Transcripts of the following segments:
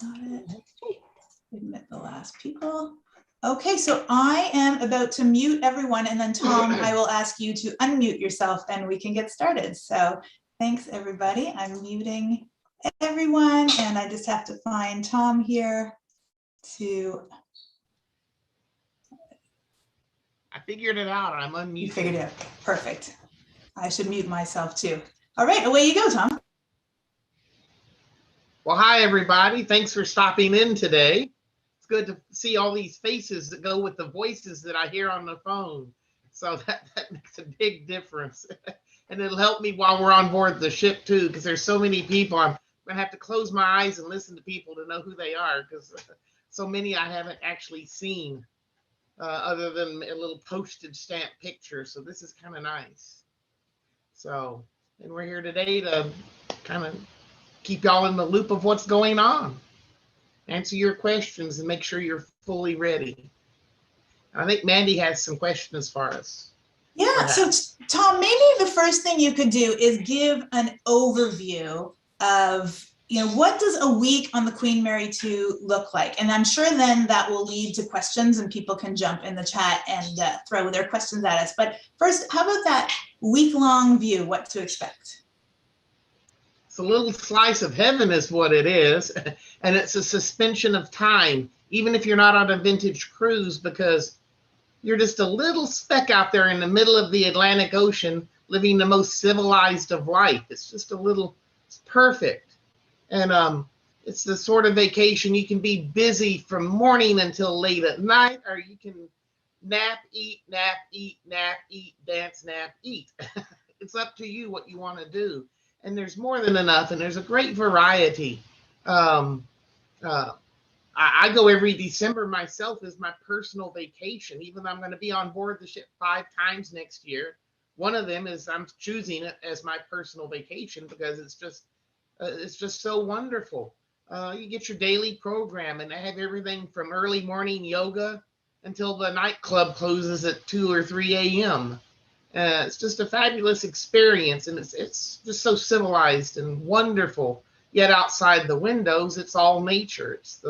Got it. Admit the last people. Okay, so I am about to mute everyone, and then Tom, I will ask you to unmute yourself and we can get started. So thanks everybody. I'm muting everyone, and I just have to find Tom here to. I figured it out. I'm unmuted. You figured it out. Perfect. I should mute myself too. All right, away you go, Tom. Well, hi everybody. Thanks for stopping in today. It's good to see all these faces that go with the voices that I hear on the phone. So that makes a big difference. And it'll help me while we're on board the ship too, because there's so many people. I'm gonna have to close my eyes and listen to people to know who they are, because so many I haven't actually seen other than a little postage stamp picture. So this is kind of nice. So, and we're here today to kind of keep y'all in the loop of what's going on, answer your questions, and make sure you're fully ready. I think Mandy has some questions for us. Yeah, perhaps. So Tom, maybe the first thing you could do is give an overview of, what does a week on the Queen Mary 2 look like? And I'm sure then that will lead to questions and people can jump in the chat and throw their questions at us. But first, how about that week-long view, what to expect? It's a little slice of heaven is what it is. And it's a suspension of time, even if you're not on a vintage cruise, because you're just a little speck out there in the middle of the Atlantic Ocean, living the most civilized of life. It's just it's perfect. And it's the sort of vacation you can be busy from morning until late at night, or you can nap, eat, dance, nap, eat. It's up to you what you want to do. And there's more than enough, and there's a great variety. I go every December myself as my personal vacation, even though I'm going to be on board the ship 5 times next year. One of them is I'm choosing it as my personal vacation because it's just so wonderful. You get your daily program, and I have everything from early morning yoga until the nightclub closes at 2 or 3 a.m. It's just a fabulous experience, and it's just so civilized and wonderful. Yet outside the windows, it's all nature. It's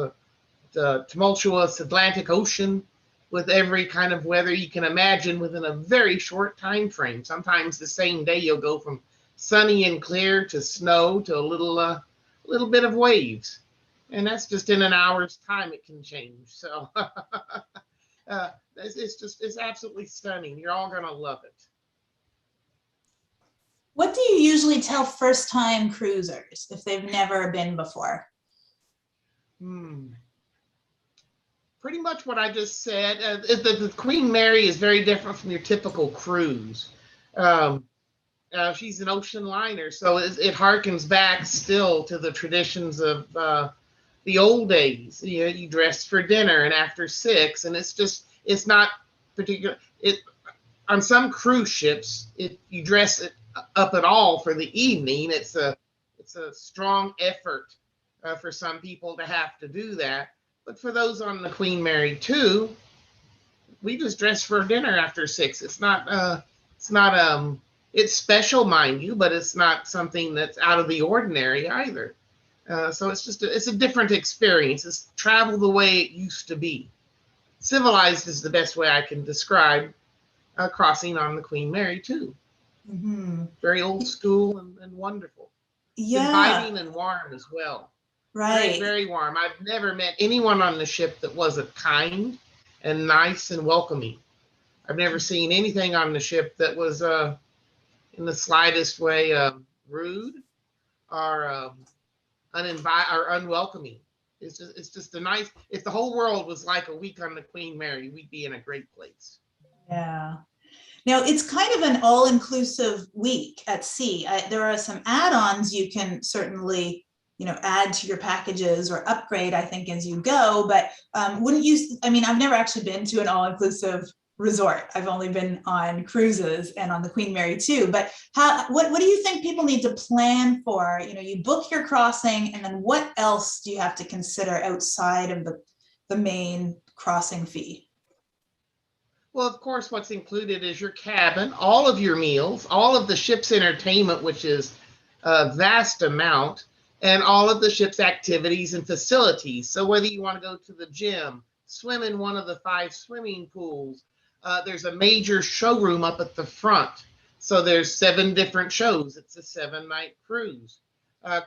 the tumultuous Atlantic Ocean with every kind of weather you can imagine within a very short time frame. Sometimes the same day you'll go from sunny and clear to snow to a little bit of waves, and that's just in an hour's time. It can change. So it's absolutely stunning. You're all gonna love it. What do you usually tell first-time cruisers if they've never been before? Pretty much what I just said. The Queen Mary is very different from your typical cruise. She's an ocean liner, so it harkens back still to the traditions of the old days. You dress for dinner and after 6, and it's not particular. On some cruise ships, you dress it up at all for the evening. It's a strong effort for some people to have to do that. But for those on the Queen Mary 2, we just dress for dinner after 6. It's special, mind you, but it's not something that's out of the ordinary either. So it's a different experience. It's travel the way it used to be. Civilized is the best way I can describe crossing on the Queen Mary 2. Mm-hmm. Very old school and wonderful. Yeah. Inviting and warm as well. Right. Very, very warm. I've never met anyone on the ship that wasn't kind and nice and welcoming. I've never seen anything on the ship that was in the slightest way rude or unwelcoming. It's just a nice. If the whole world was like a week on the Queen Mary, we'd be in a great place. Yeah. Now, it's kind of an all-inclusive week at sea. There are some add-ons you can certainly, add to your packages or upgrade, I think, as you go. But wouldn't you, I've never actually been to an all-inclusive resort. I've only been on cruises and on the Queen Mary too. But what do you think people need to plan for? You book your crossing, and then what else do you have to consider outside of the main crossing fee? Well, of course, what's included is your cabin, all of your meals, all of the ship's entertainment, which is a vast amount, and all of the ship's activities and facilities. So whether you want to go to the gym, swim in one of the 5 swimming pools, there's a major showroom up at the front. So there's 7 different shows. It's a 7-night cruise.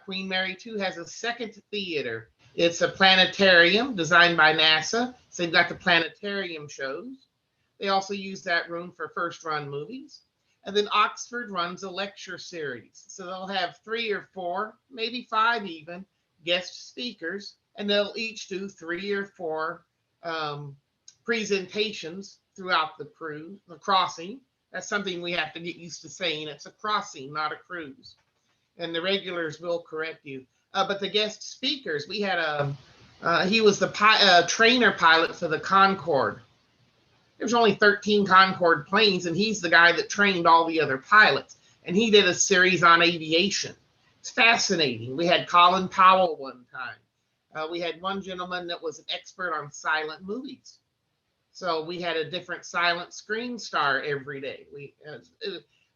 Queen Mary 2 has a second theater. It's a planetarium designed by NASA. So they've got the planetarium shows. They also use that room for first run movies. And then Oxford runs a lecture series. So they'll have 3 or 4, maybe 5 even, guest speakers, and they'll each do 3 or 4 presentations throughout the cruise, the crossing. That's something we have to get used to saying. It's a crossing, not a cruise. And the regulars will correct you. But the guest speakers, we had he was the trainer pilot for the Concorde. There's only 13 Concorde planes, and he's the guy that trained all the other pilots. And he did a series on aviation. It's fascinating. We had Colin Powell one time. We had one gentleman that was an expert on silent movies. So we had a different silent screen star every day.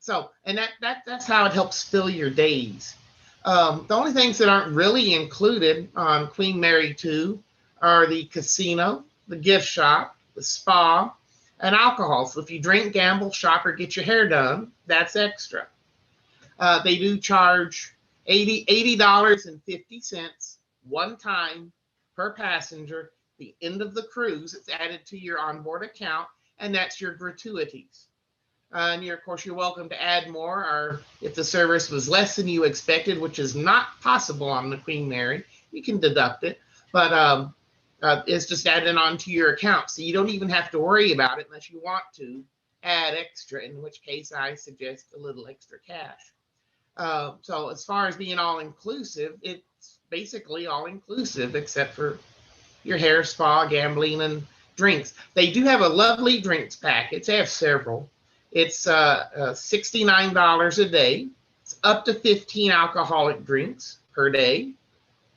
That's how it helps fill your days. The only things that aren't really included on Queen Mary 2 are the casino, the gift shop, the spa, and alcohol. So if you drink, gamble, shop, or get your hair done, that's extra. They do charge $80.50 one time per passenger. The end of the cruise, it's added to your onboard account, and that's your gratuities. And of course, you're welcome to add more, or if the service was less than you expected, which is not possible on the Queen Mary, you can deduct it. But it's just added onto your account, so you don't even have to worry about it unless you want to add extra, in which case I suggest a little extra cash. So as far as being all-inclusive, it's basically all-inclusive except for your hair, spa, gambling, and drinks. They do have a lovely drinks package. They have several. It's $69 a day. It's up to 15 alcoholic drinks per day,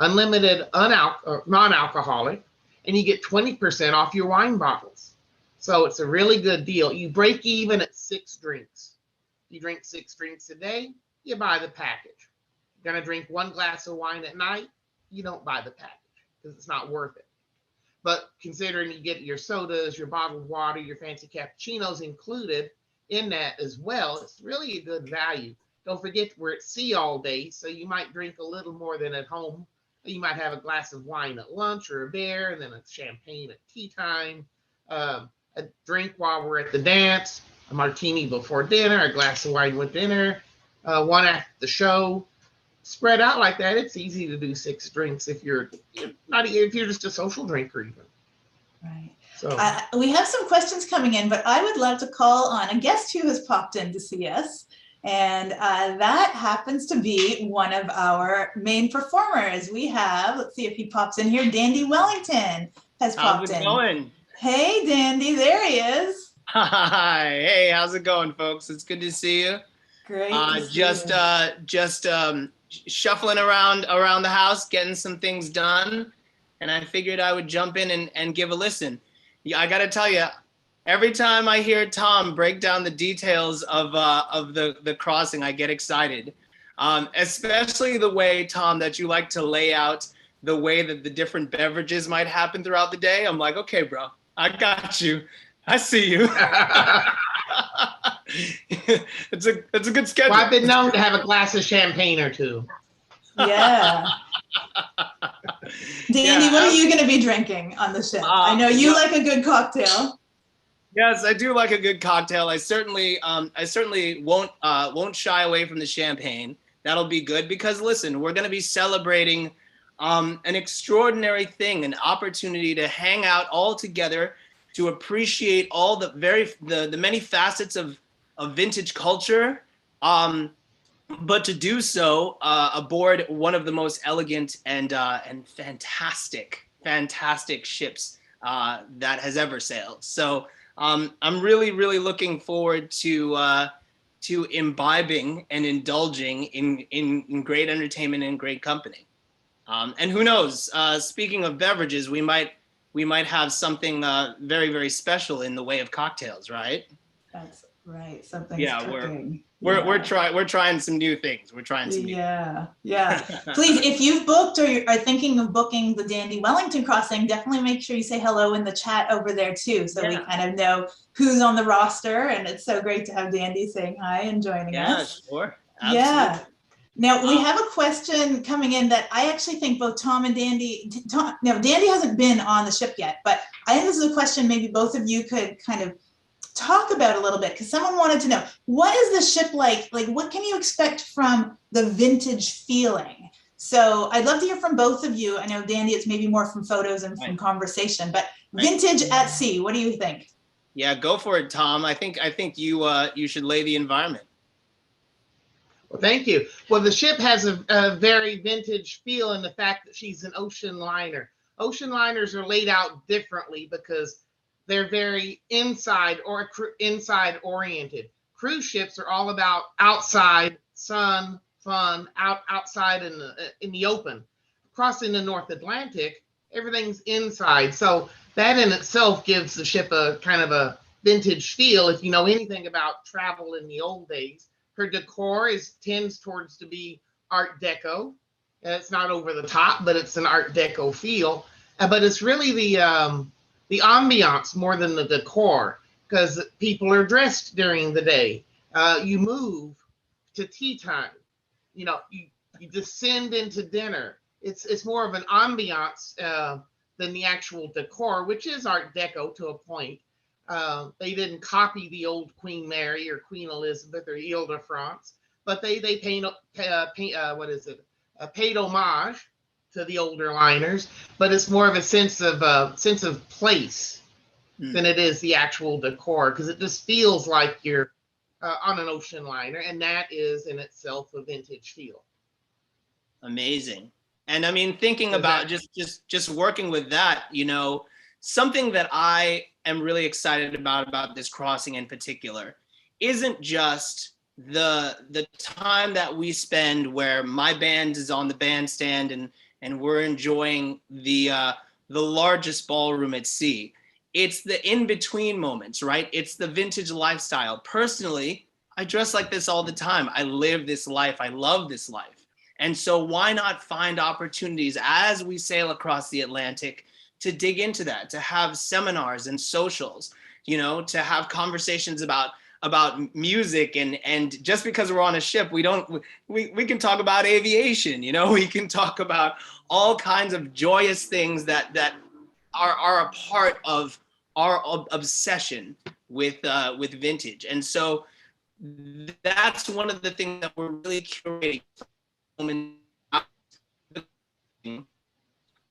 unlimited non-alcoholic, and you get 20% off your wine bottles. So it's a really good deal. You break even at 6 drinks. If you drink 6 drinks a day, you buy the package. You're gonna drink 1 glass of wine at night, you don't buy the package because it's not worth it. But considering you get your sodas, your bottled water, your fancy cappuccinos included in that as well, it's really a good value. Don't forget we're at sea all day, so you might drink a little more than at home. You might have a glass of wine at lunch or a beer, and then a champagne at tea time, a drink while we're at the dance, a martini before dinner, a glass of wine with dinner, one after the show. Spread out like that, it's easy to do 6 drinks if you're just a social drinker even. Right. So we have some questions coming in, but I would love to call on a guest who has popped in to see us. And that happens to be one of our main performers. We have, let's see if he pops in here, Dandy Wellington has popped in. How's it going? Hey, Dandy, there he is. Hi, hey, how's it going, folks? It's good to see you. Great to see you. Shuffling around the house, getting some things done, and I figured I would jump in and give a listen. Yeah, I gotta tell you, every time I hear Tom break down the details of the crossing, I get excited. Especially the way, Tom, that you like to lay out the way that the different beverages might happen throughout the day. I'm like, okay, bro, I got you. I see you. It's a good schedule. Well, I've been known to have a glass of champagne or 2. Yeah. Dandy, what are you going to be drinking on the ship? I know you like a good cocktail. Yes, I do like a good cocktail. I certainly won't shy away from the champagne. That'll be good because listen, we're going to be celebrating an extraordinary thing, an opportunity to hang out all together, to appreciate all the many facets of vintage culture, but to do so aboard one of the most elegant and fantastic ships that has ever sailed. So I'm really looking forward to imbibing and indulging in great entertainment and great company. And who knows? Speaking of beverages, we might have something very special in the way of cocktails, right? That's right. Something's Yeah, cooking. we're trying some new things. We're trying some new Yeah. Please, if you've booked or are thinking of booking the Dandy Wellington crossing, definitely make sure you say hello in the chat over there too, so we kind of know who's on the roster. And it's so great to have Dandy saying hi and joining us. Yeah, sure. Absolutely. Yeah. Now we have a question coming in that I actually think both Tom and Dandy, Dandy hasn't been on the ship yet, but I think this is a question maybe both of you could kind of talk about a little bit, because someone wanted to know, what is the ship like? Like, what can you expect from the vintage feeling? So I'd love to hear from both of you. I know, Dandy, it's maybe more from photos and from conversation, but vintage at sea, what do you think? Yeah, go for it, Tom. I think you should lay the environment. Well, thank you. Well, the ship has a very vintage feel in the fact that she's an ocean liner. Ocean liners are laid out differently because they're very inside oriented. Cruise ships are all about outside, sun, fun, outside in the open. Crossing the North Atlantic, everything's inside. So that in itself gives the ship a kind of a vintage feel. If you know anything about travel in the old days, her decor tends towards to be Art Deco. It's not over the top, but it's an Art Deco feel. But it's really the ambiance more than the decor, because people are dressed during the day. You move to tea time. You descend into dinner. It's more of an ambiance than the actual decor, which is Art Deco to a point. They didn't copy the old Queen Mary or Queen Elizabeth or Ile de France, but they paid homage to the older liners, but it's more of a sense of place than it is the actual decor, because it just feels like you're on an ocean liner, and that is in itself a vintage feel. Amazing. And I mean, thinking about just working with that, something that I am really excited about this crossing in particular isn't just the time that we spend where my band is on the bandstand and we're enjoying the largest ballroom at sea. It's the in-between moments, right? It's the vintage lifestyle. Personally, I dress like this all the time. I live this life. I love this life. And so why not find opportunities as we sail across the Atlantic to dig into that, to have seminars and socials, to have conversations about music, and just because we're on a ship, we can talk about aviation, we can talk about all kinds of joyous things that are a part of our obsession with vintage. And so that's one of the things that we're really curating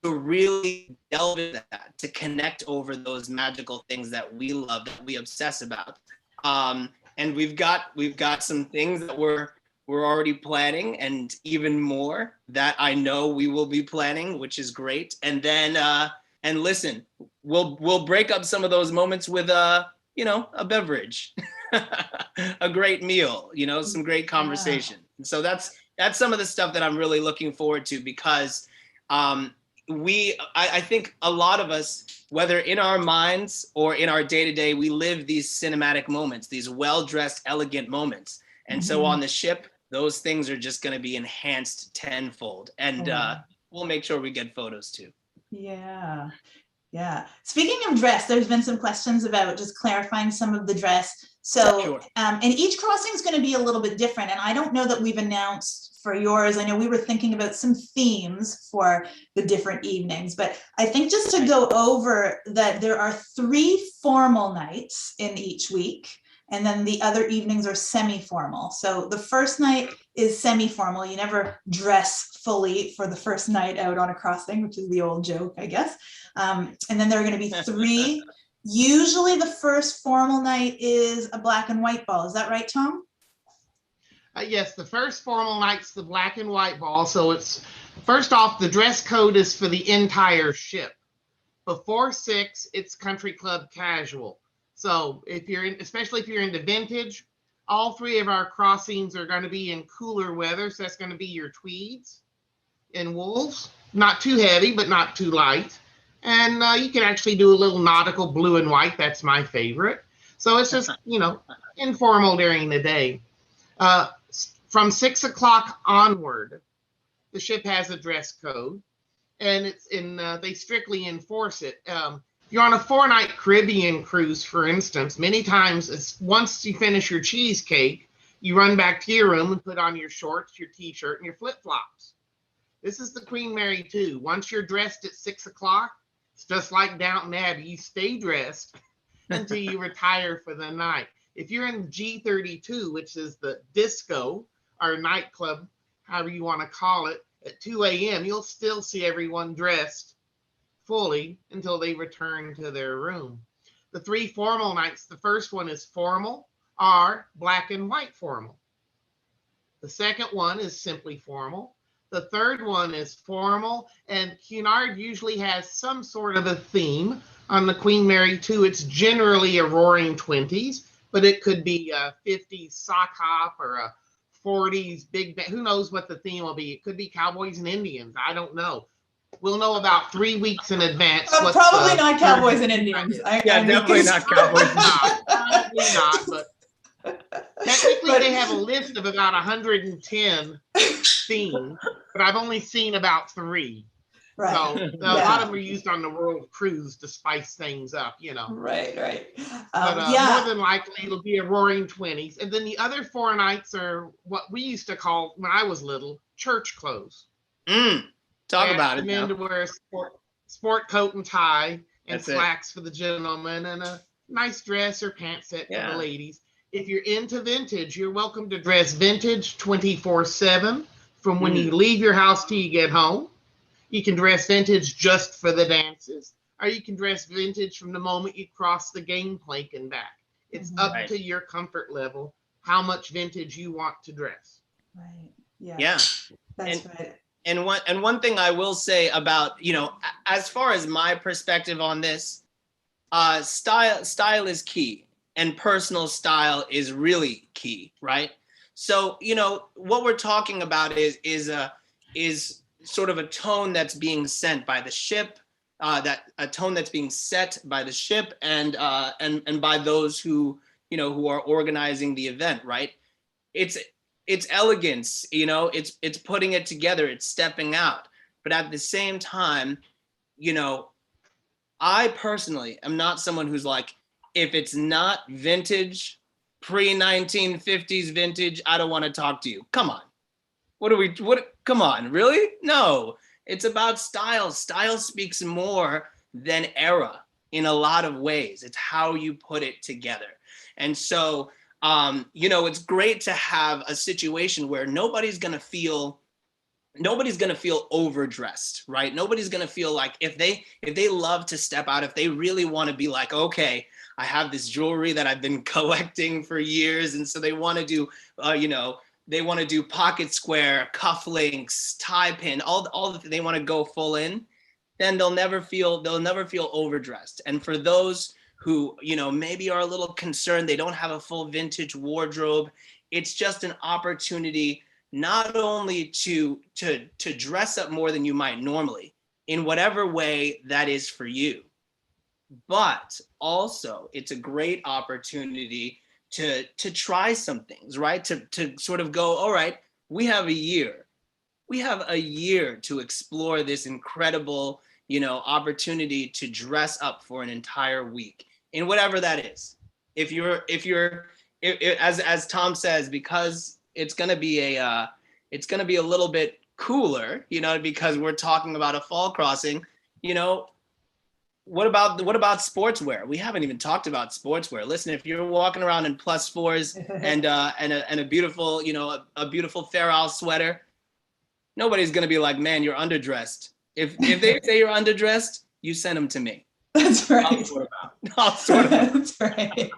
to really delve into that, to connect over those magical things that we love, that we obsess about. And we've got some things that we're already planning, and even more that I know we will be planning, which is great. And then and listen, we'll break up some of those moments with a beverage, a great meal, some great conversation. And so that's some of the stuff that I'm really looking forward to, because I think a lot of us, whether in our minds or in our day-to-day, we live these cinematic moments, these well-dressed, elegant moments. And so on the ship, those things are just going to be enhanced tenfold. And we'll make sure we get photos too. Yeah. Speaking of dress, there's been some questions about just clarifying some of the dress. So, sure. And each crossing is going to be a little bit different. And I don't know that we've announced for yours. I know we were thinking about some themes for the different evenings, but I think just to go over that, there are 3 formal nights in each week, and then the other evenings are semi-formal. So the first night is semi-formal. You never dress fully for the first night out on a crossing, which is the old joke, I guess. And then there are going to be 3. Usually the first formal night is a black and white ball. Is that right, Tom? Yes, the first formal night's the black and white ball. So it's, first off, the dress code is for the entire ship. Before 6, it's country club casual. So especially if you're into vintage, all 3 of our crossings are going to be in cooler weather. So that's going to be your tweeds and wools, not too heavy, but not too light. And you can actually do a little nautical blue and white. That's my favorite. So it's just, informal during the day. From 6 o'clock onward, the ship has a dress code, and they strictly enforce it. If you're on a 4-night Caribbean cruise, for instance, many times once you finish your cheesecake, you run back to your room and put on your shorts, your t-shirt, and your flip-flops. This is the Queen Mary 2. Once you're dressed at 6 o'clock, it's just like Downton Abbey. You stay dressed until you retire for the night. If you're in G32, which is the disco or nightclub, however you want to call it, at 2 a.m., you'll still see everyone dressed fully until they return to their room. The 3 formal nights, the first one is formal, are black and white formal. The second one is simply formal. The third one is formal, and Cunard usually has some sort of a theme. On the Queen Mary 2, it's generally a roaring 20s, but it could be a 50s sock hop or a 40s big band. Who knows what the theme will be? It could be cowboys and Indians. I don't know. We'll know about 3 weeks in advance. Probably not cowboys and Indians. Definitely not cowboys. Probably not, but technically they have a list of about 110 themes, but I've only seen about 3. Right. So a lot of them are used on the World Cruise to spice things up, Right. But more than likely it'll be a roaring 20s. And then the other 4 nights are what we used to call, when I was little, church clothes. Talk about it. The men to wear a sport coat and tie and That's slacks for the gentlemen and a nice dress or pant set for the ladies. If you're into vintage, you're welcome to dress vintage 24/7 from when you leave your house till you get home. You can dress vintage just for the dances, or you can dress vintage from the moment you cross the gangplank and back. It's up to your comfort level, how much vintage you want to dress. Right. Yeah. Yeah. That's right. And one thing I will say about, as far as my perspective on this, style is key, and personal style is really key, right? So, what we're talking about is sort of a tone that's being sent by the ship, that a tone that's being set by the ship and by those who are organizing the event, right? It's elegance, it's putting it together, it's stepping out. But at the same time, I personally am not someone who's like, if it's not vintage, pre-1950s vintage, I don't want to talk to you. Come on. Come on, really? No, it's about style. Style speaks more than era in a lot of ways. It's how you put it together. And so, it's great to have a situation where nobody's going to feel overdressed, right? Nobody's going to feel like if they love to step out, if they really want to be like, okay, I have this jewelry that I've been collecting for years. And so they want to do, they want to do pocket square, cufflinks, tie pin, they want to go full in, then they'll never feel overdressed. And for those who, maybe are a little concerned, they don't have a full vintage wardrobe, it's just an opportunity not only to dress up more than you might normally in whatever way that is for you, but also it's a great opportunity to try some things, right? To sort of go, all right, we have a year to explore this incredible, opportunity to dress up for an entire week in whatever that is. If as Tom says, because it's going to be a little bit cooler, because we're talking about a fall crossing, what about sportswear? We haven't even talked about sportswear. Listen, if you're walking around in +4s and a beautiful, a beautiful Fair Isle sweater, nobody's going to be like, man, you're underdressed. If they say you're underdressed, you send them to me. That's right. I'll sort them out. That's right.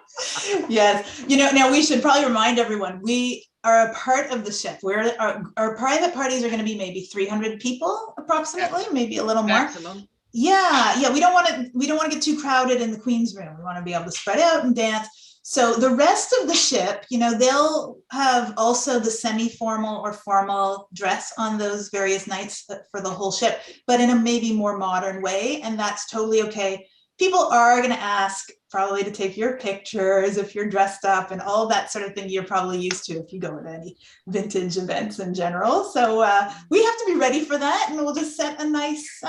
Yes. Now we should probably remind everyone, we are a part of the ship. Our private parties are going to be maybe 300 people approximately, maybe a little more. Maximum. Yeah. We don't want to get too crowded in the Queen's room. We want to be able to spread out and dance. So the rest of the ship, they'll have also the semi-formal or formal dress on those various nights for the whole ship, but in a maybe more modern way. And that's totally okay. people are going to ask probably to take your pictures if you're dressed up and all that sort of thing you're probably used to if you go to any vintage events in general. So we have to be ready for that, and we'll just set a nice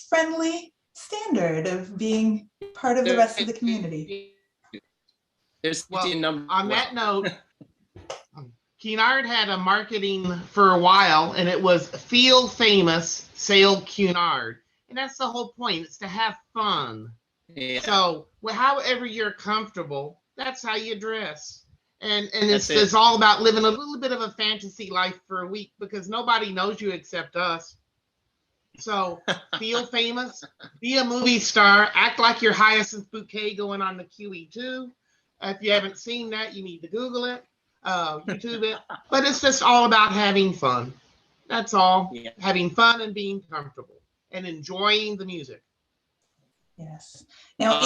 friendly standard of being part of the rest of the community. On that note, Cunard had a marketing for a while, and it was feel famous, sail Cunard. And that's the whole point. It's to have fun. Yeah. So however you're comfortable, that's how you dress. And it's all about living a little bit of a fantasy life for a week, because nobody knows you except us. So feel famous, be a movie star, act like you're Hyacinth Bouquet going on the QE2. If you haven't seen that, you need to Google it, YouTube it. But it's just all about having fun. That's all. Yeah. Having fun and being comfortable and enjoying the music. Yes. Now,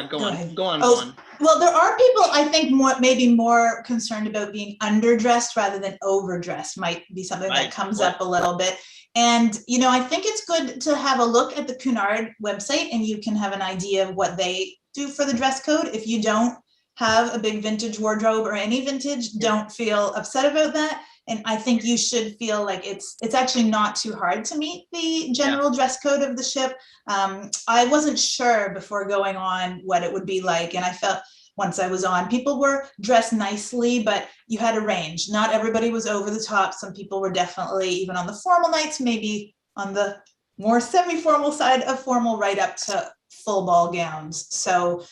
go on. Well, there are people I think maybe more concerned about being underdressed rather than overdressed. Might be something that comes up a little bit. And I think it's good to have a look at the Cunard website, and you can have an idea of what they do for the dress code. If you don't have a big vintage wardrobe or any vintage, don't feel upset about that. And I think you should feel like it's actually not too hard to meet the general dress code of the ship. I wasn't sure before going on what it would be like. And I felt once I was on, people were dressed nicely, but you had a range. Not everybody was over the top. Some people were definitely, even on the formal nights, maybe on the more semi-formal side of formal, right up to full ball gowns. So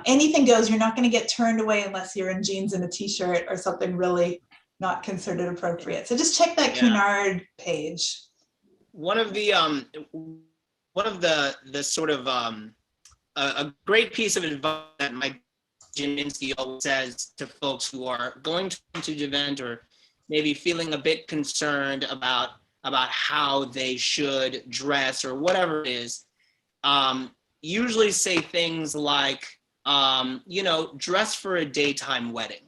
anything goes. You're not going to get turned away unless you're in jeans and a t-shirt or something really not considered appropriate. So just check that Cunard page. One of the sort of a great piece of advice that Mike Jaminski always says to folks who are going to a vintage event or maybe feeling a bit concerned about how they should dress or whatever it is, usually say things like, dress for a daytime wedding,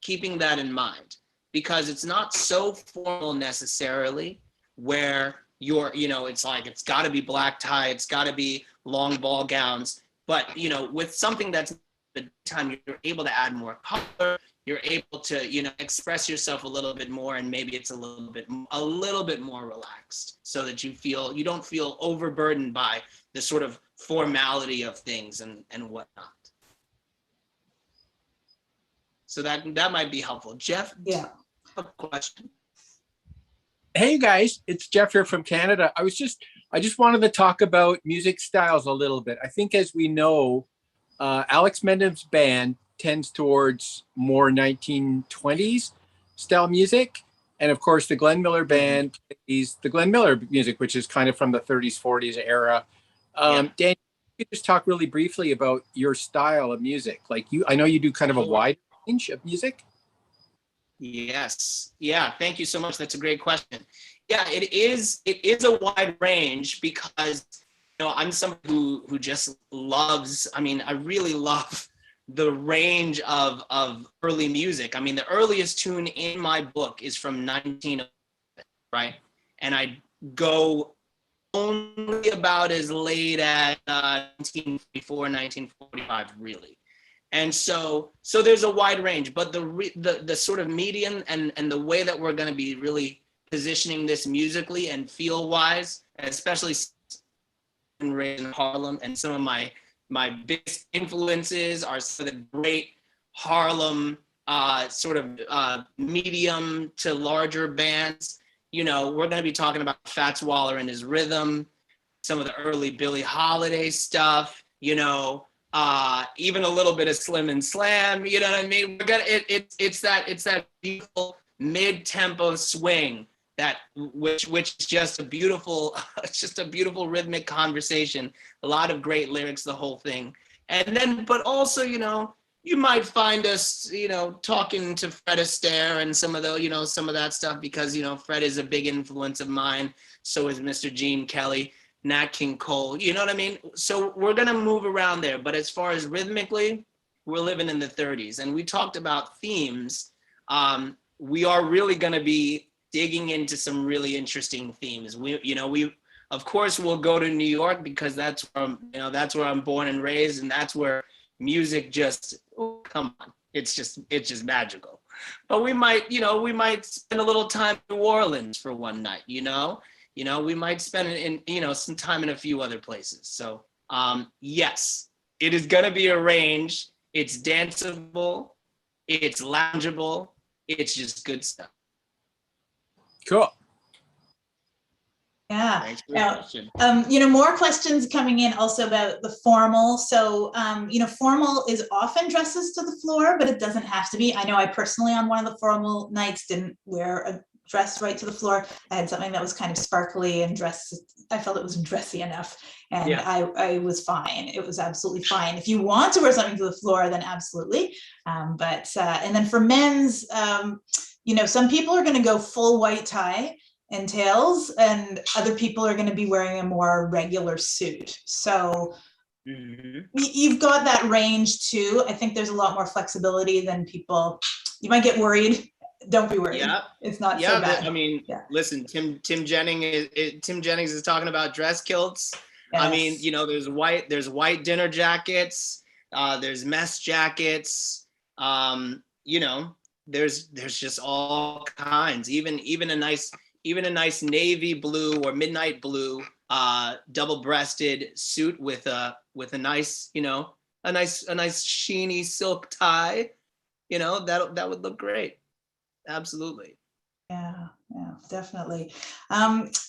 keeping that in mind. Because it's not so formal necessarily where it's like, it's got to be black tie, it's got to be long ball gowns. But, with something that's the time, you're able to add more color, you're able to, express yourself a little bit more, and maybe it's a little bit more relaxed so that you don't feel overburdened by the sort of formality of things and whatnot. So that might be helpful. Jeff? Yeah. A question. Hey guys, it's Jeff here from Canada. I just wanted to talk about music styles a little bit. I think, as we know, Alex Mendham's band tends towards more 1920s style music, and of course the Glenn Miller band plays the Glenn Miller music, which is kind of from the 30s, 40s era. Dan, you could just talk really briefly about your style of music. Like I know you do kind of a wide range of music. Yes. Yeah. Thank you so much. That's a great question. Yeah, it is a wide range because, I'm someone who just loves, I really love the range of early music. The earliest tune in my book is from 1911, right? And I go only about as late as 1944, 1945, really. And so there's a wide range, but the sort of median and the way that we're going to be really positioning this musically and feel wise, especially in Harlem, and some of my biggest influences are some of the great Harlem sort of medium to larger bands. We're going to be talking about Fats Waller and his rhythm, some of the early Billie Holiday stuff, even a little bit of Slim and Slam, you know what I mean? It's that beautiful mid-tempo swing which is just a beautiful, rhythmic conversation, a lot of great lyrics, the whole thing. And then, but also, you might find us, talking to Fred Astaire and some of that stuff, because, Fred is a big influence of mine. So is Mr. Gene Kelly, Nat King Cole, you know what I mean? So we're going to move around there. But as far as rhythmically, we're living in the 30s. And we talked about themes. We are really going to be digging into some really interesting themes. Of course, we'll go to New York because that's where that's where I'm born and raised, and that's where music just, oh, come on, it's just magical. But we might spend a little time in New Orleans for one night. We might spend it in some time in a few other places. So yes, it is gonna be a range. It's danceable, it's loungeable, it's just good stuff. Cool. Yeah. Thanks for the Now, question. more questions coming in also about the formal. So, formal is often dresses to the floor, but it doesn't have to be. I know I personally, on one of the formal nights, didn't wear a dress right to the floor. I had something that was kind of sparkly and I felt it was dressy enough, and Yeah. I was fine. It was absolutely fine. If you want to wear something to the floor, then absolutely. And then for men's, some people are going to go full white tie and tails, and other people are going to be wearing a more regular suit. So you've got that range too. I think there's a lot more flexibility than people. You might get worried. Don't be worried. Yeah. It's not so bad. Listen, Tim Jennings is talking about dress kilts. Yes. There's white dinner jackets, there's mess jackets, there's just all kinds, even a nice navy blue or midnight blue double-breasted suit with a nice, a nice sheeny silk tie, that would look great. Absolutely. Yeah, definitely.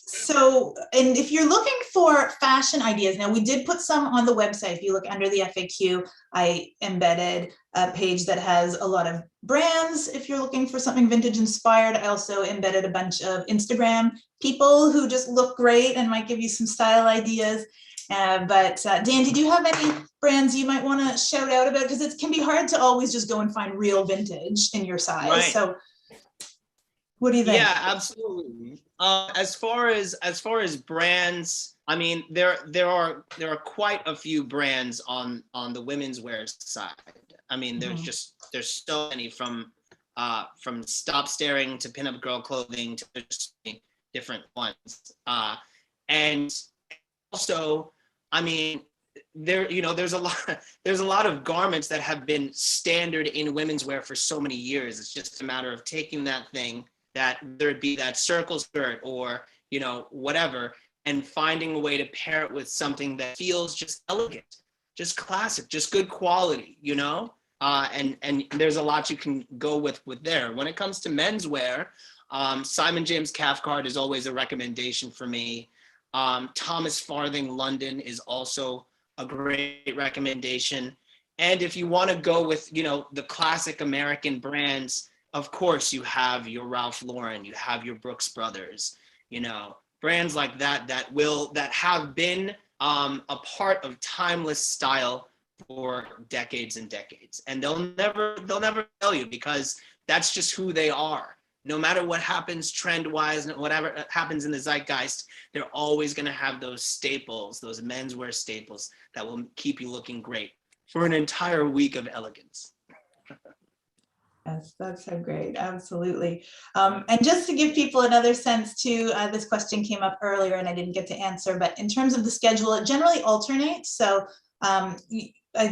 So, and if you're looking for fashion ideas, now we did put some on the website. If you look under the FAQ, I embedded a page that has a lot of brands. If you're looking for something vintage inspired, I also embedded a bunch of Instagram people who just look great and might give you some style ideas. Dan, did you have any brands you might want to shout out about? Because it can be hard to always just go and find real vintage in your size. Right. So what do you think? Yeah, absolutely. As far as brands, I mean, there are quite a few brands on the women's wear side. I mean, there's so many, from Stop Staring to Pinup Girl Clothing to just different ones. And also, I mean, there's a lot of garments that have been standard in women's wear for so many years. It's just a matter of taking that thing, that whether it be that circle skirt or whatever, and finding a way to pair it with something that feels just elegant, just classic, just good quality, and there's a lot you can go with there. When it comes to menswear, Simon James Cathcart is always a recommendation for me. Thomas Farthing London is also a great recommendation. And if you want to go with the classic American brands, of course, you have your Ralph Lauren, you have your Brooks Brothers, brands like that have been a part of timeless style for decades and decades. And they'll never fail you, because that's just who they are. No matter what happens trend-wise and whatever happens in the zeitgeist, they're always going to have those staples, those menswear staples that will keep you looking great for an entire week of elegance. Yes, that's so great. Absolutely. And just to give people another sense too, this question came up earlier and I didn't get to answer, but in terms of the schedule, it generally alternates. So I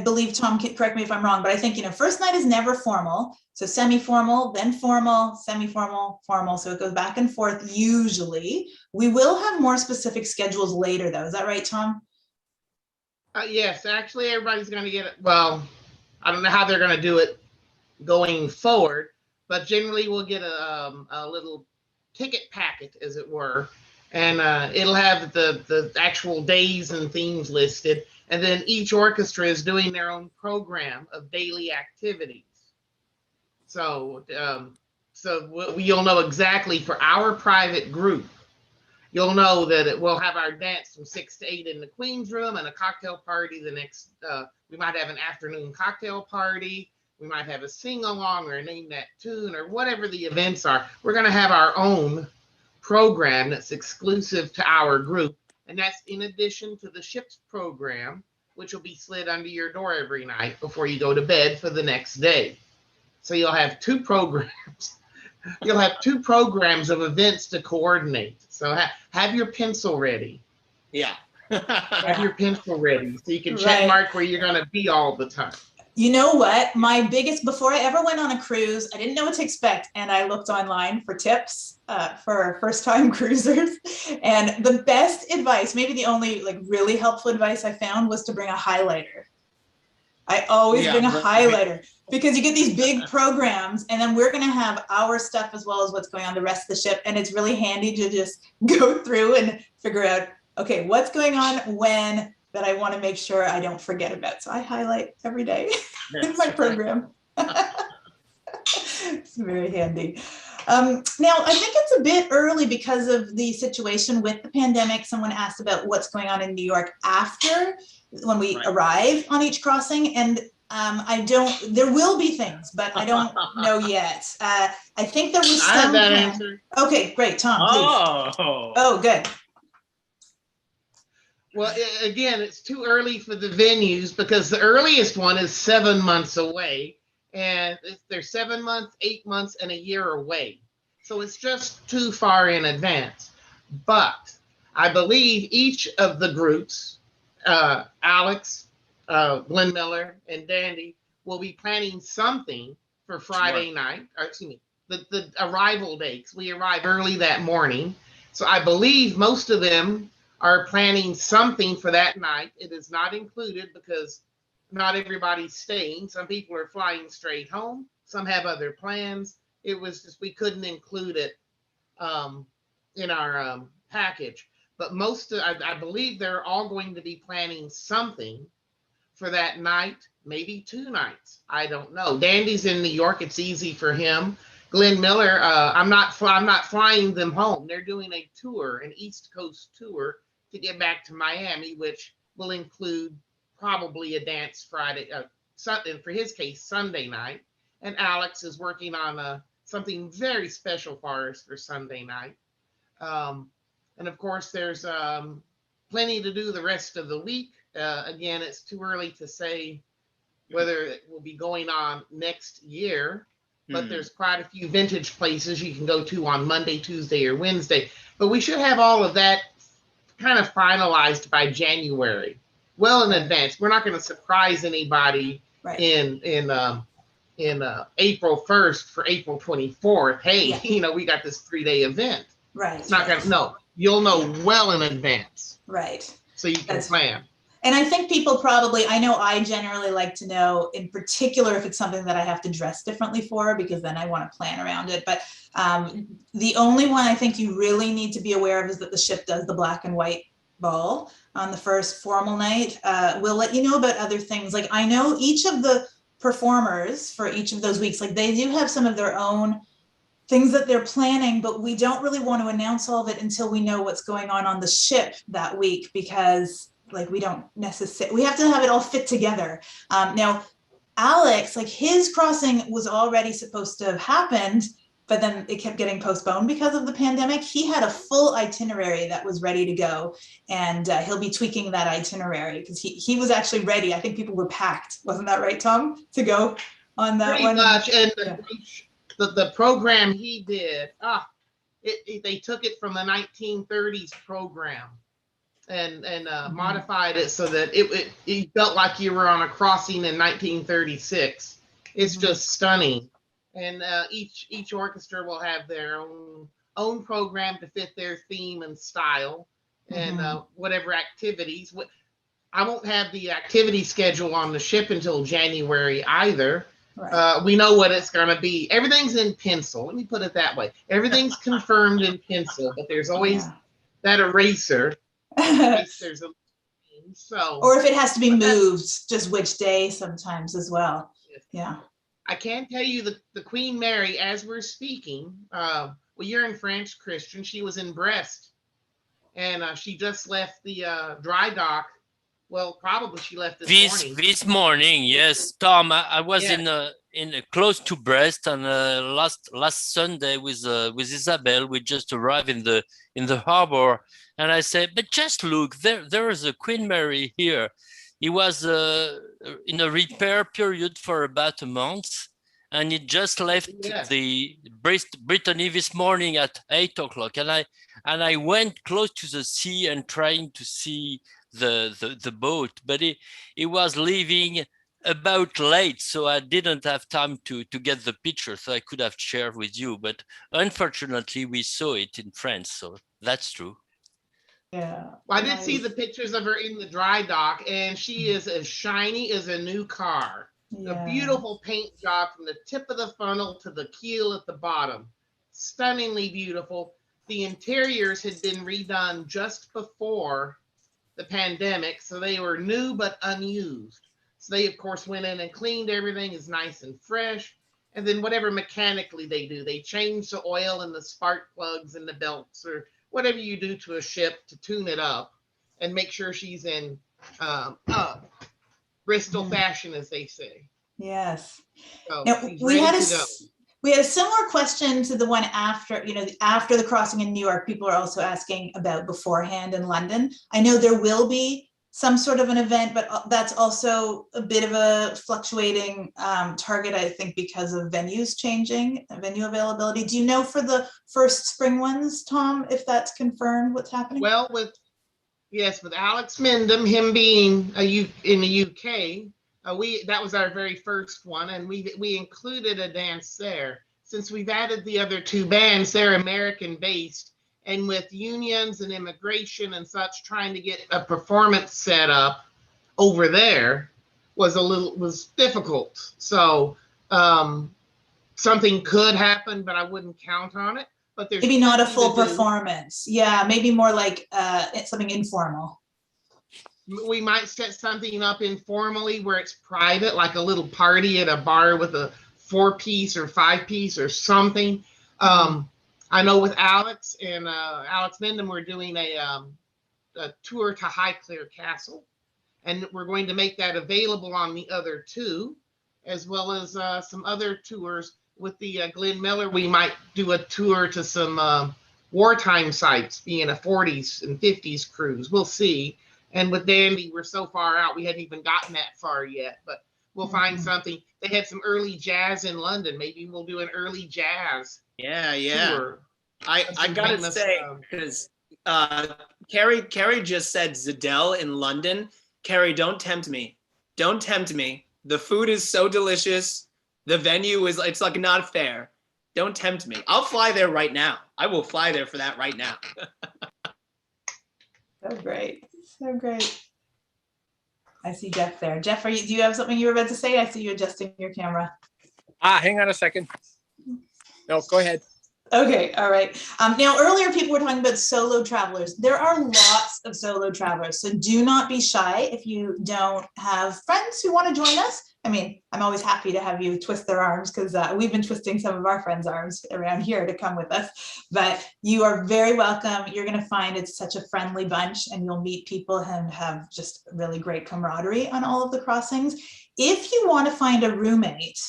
believe, Tom, correct me if I'm wrong, but I think, first night is never formal. So semi-formal, then formal, semi-formal, formal. So it goes back and forth usually. We will have more specific schedules later though. Is that right, Tom? Yes, actually everybody's going to get it. Well, I don't know how they're going to do it going forward, but generally we'll get a little ticket packet, as it were, and it'll have the actual days and themes listed, and then each orchestra is doing their own program of daily activities. So you'll know exactly for our private group, you'll know that we'll have our dance from 6 to 8 in the Queen's Room, and a cocktail party the next, we might have an afternoon cocktail party. We might have a sing-along or a name that tune or whatever the events are. We're going to have our own program that's exclusive to our group. And that's in addition to the ship's program, which will be slid under your door every night before you go to bed for the next day. So you'll have two programs. You'll have two programs of events to coordinate. So have your pencil ready. Yeah. Have your pencil ready so you can check Right. mark where you're going to be all the time. You know what? My biggest, before I ever went on a cruise, I didn't know what to expect. And I looked online for tips for first-time cruisers. And the best advice, maybe the only like really helpful advice I found, was to bring a highlighter. I always bring a highlighter because you get these big programs, and then we're going to have our stuff as well as what's going on the rest of the ship. And it's really handy to just go through and figure out, okay, what's going on when, that I want to make sure I don't forget about. So I highlight every day in my program. It's very handy. Now, I think it's a bit early because of the situation with the pandemic. Someone asked about what's going on in New York after, when we arrive on each crossing. And there will be things, but I don't know yet. I think there was some. I have that answer. Okay, great. Tom, please. Oh, good. Well, again, it's too early for the venues because the earliest one is 7 months away, and they're 7 months, 8 months, and a year away. So it's just too far in advance. But I believe each of the groups, Alex, Glenn Miller, and Dandy, will be planning something for Friday night, or excuse me, the arrival day, because we arrive early that morning. So I believe most of them are planning something for that night. It is not included because not everybody's staying. Some people are flying straight home. Some have other plans. It was just, we couldn't include it in our package. But I believe they're all going to be planning something for that night, maybe 2 nights. I don't know. Dandy's in New York. It's easy for him. Glenn Miller, I'm not flying them home. They're doing a tour, an East Coast tour, to get back to Miami, which will include probably a dance Friday, for his case, Sunday night. And Alex is working on something very special for us for Sunday night. And of course, there's plenty to do the rest of the week. Again, it's too early to say whether it will be going on next year, but there's quite a few vintage places you can go to on Monday, Tuesday, or Wednesday. But we should have all of that kind of finalized by January, well in advance. We're not going to surprise anybody in April 1st for April 24th. Hey, we got this 3-day event. Right. It's not going to, no, you'll know well in advance. Right. So you can plan. And I think people probably, I know I generally like to know in particular if it's something that I have to dress differently for, because then I want to plan around it. But the only one I think you really need to be aware of is that the ship does the black and white ball on the first formal night. We'll let you know about other things. Like, I know each of the performers for each of those weeks, like they do have some of their own things that they're planning, but we don't really want to announce all of it until we know what's going on the ship that week, because like we don't necessarily, we have to have it all fit together. Now, Alex, like his crossing was already supposed to have happened, but then it kept getting postponed because of the pandemic. He had a full itinerary that was ready to go, and he'll be tweaking that itinerary because he was actually ready. I think people were packed. Wasn't that right, Tom, to go on that Pretty one? much. And the program he did, they took it from the 1930s program and modified it so that it felt like you were on a crossing in 1936. It's just stunning. And each orchestra will have their own program to fit their theme and style, and whatever activities. I won't have the activity schedule on the ship until January either. Right. We know what it's going to be. Everything's in pencil. Let me put it that way. Everything's confirmed in pencil, but there's always that eraser. There's or if it has to be moved, just which day sometimes as well. Yeah. I can tell you the Queen Mary, as we're speaking, well, you're in France, Christian. She was in Brest, and she just left the dry dock. Well, probably she left this morning. This morning, yes, Tom. I was in close to Brest, and last Sunday with Isabel, we just arrived in the harbor, and I said, "But just look, there is a Queen Mary here." It was in a repair period for about a month, and it just left the Brittany this morning at 8 o'clock, and I went close to the sea and trying to see the boat, but it was leaving about late, so I didn't have time to get the picture, so I could have shared with you, but unfortunately we saw it in France, so that's true. Yeah. Well, I did see the pictures of her in the dry dock, and she is as shiny as a new car. Yeah. A beautiful paint job from the tip of the funnel to the keel at the bottom. Stunningly beautiful. The interiors had been redone just before the pandemic, so they were new but unused. So they, of course, went in and cleaned everything is nice and fresh. And then whatever mechanically they do, they change the oil and the spark plugs and the belts or whatever you do to a ship to tune it up and make sure she's in Bristol fashion, as they say. Yes. So now, she's we ready had to go. We had a similar question to the one after, after the crossing in New York. People are also asking about beforehand in London. I know there will be some sort of an event, but that's also a bit of a fluctuating target, I think, because of venues changing, venue availability. Do you know for the first spring ones, Tom, if that's confirmed, what's happening? Well, with Alex Mendham, him being in the UK, that was our very first one, and we included a dance there. Since we've added the other two bands, they're American based, and with unions and immigration and such, trying to get a performance set up over there was difficult. So something could happen, but I wouldn't count on it. But there's maybe not a full performance. Yeah, maybe more like something informal. We might set something up informally where it's private, like a little party at a bar with a 4-piece or 5-piece or something. I know with Alex and Alex Mendham, we're doing a tour to Highclere Castle, and we're going to make that available on the other two, as well as some other tours. With the Glenn Miller, we might do a tour to some wartime sites, being a 40s and 50s cruise. We'll see. And with Dandy, we're so far out, we hadn't even gotten that far yet, but we'll find something. They had some early jazz in London. Maybe we'll do an early jazz tour. I gotta say, because Carrie just said Zedell in London. Carrie, don't tempt me. Don't tempt me. The food is so delicious. The venue is, it's like not fair. Don't tempt me. I'll fly there right now. I will fly there for that right now. So great. So great. I see Jeff there. Jeff, do you have something you were about to say? I see you adjusting your camera. Hang on a second. No, go ahead. Okay, all right. Now, earlier people were talking about solo travelers. There are lots of solo travelers, so do not be shy if you don't have friends who want to join us. I mean, I'm always happy to have you twist their arms because we've been twisting some of our friends' arms around here to come with us. But you are very welcome. You're going to find it's such a friendly bunch, and you'll meet people and have just really great camaraderie on all of the crossings. If you want to find a roommate,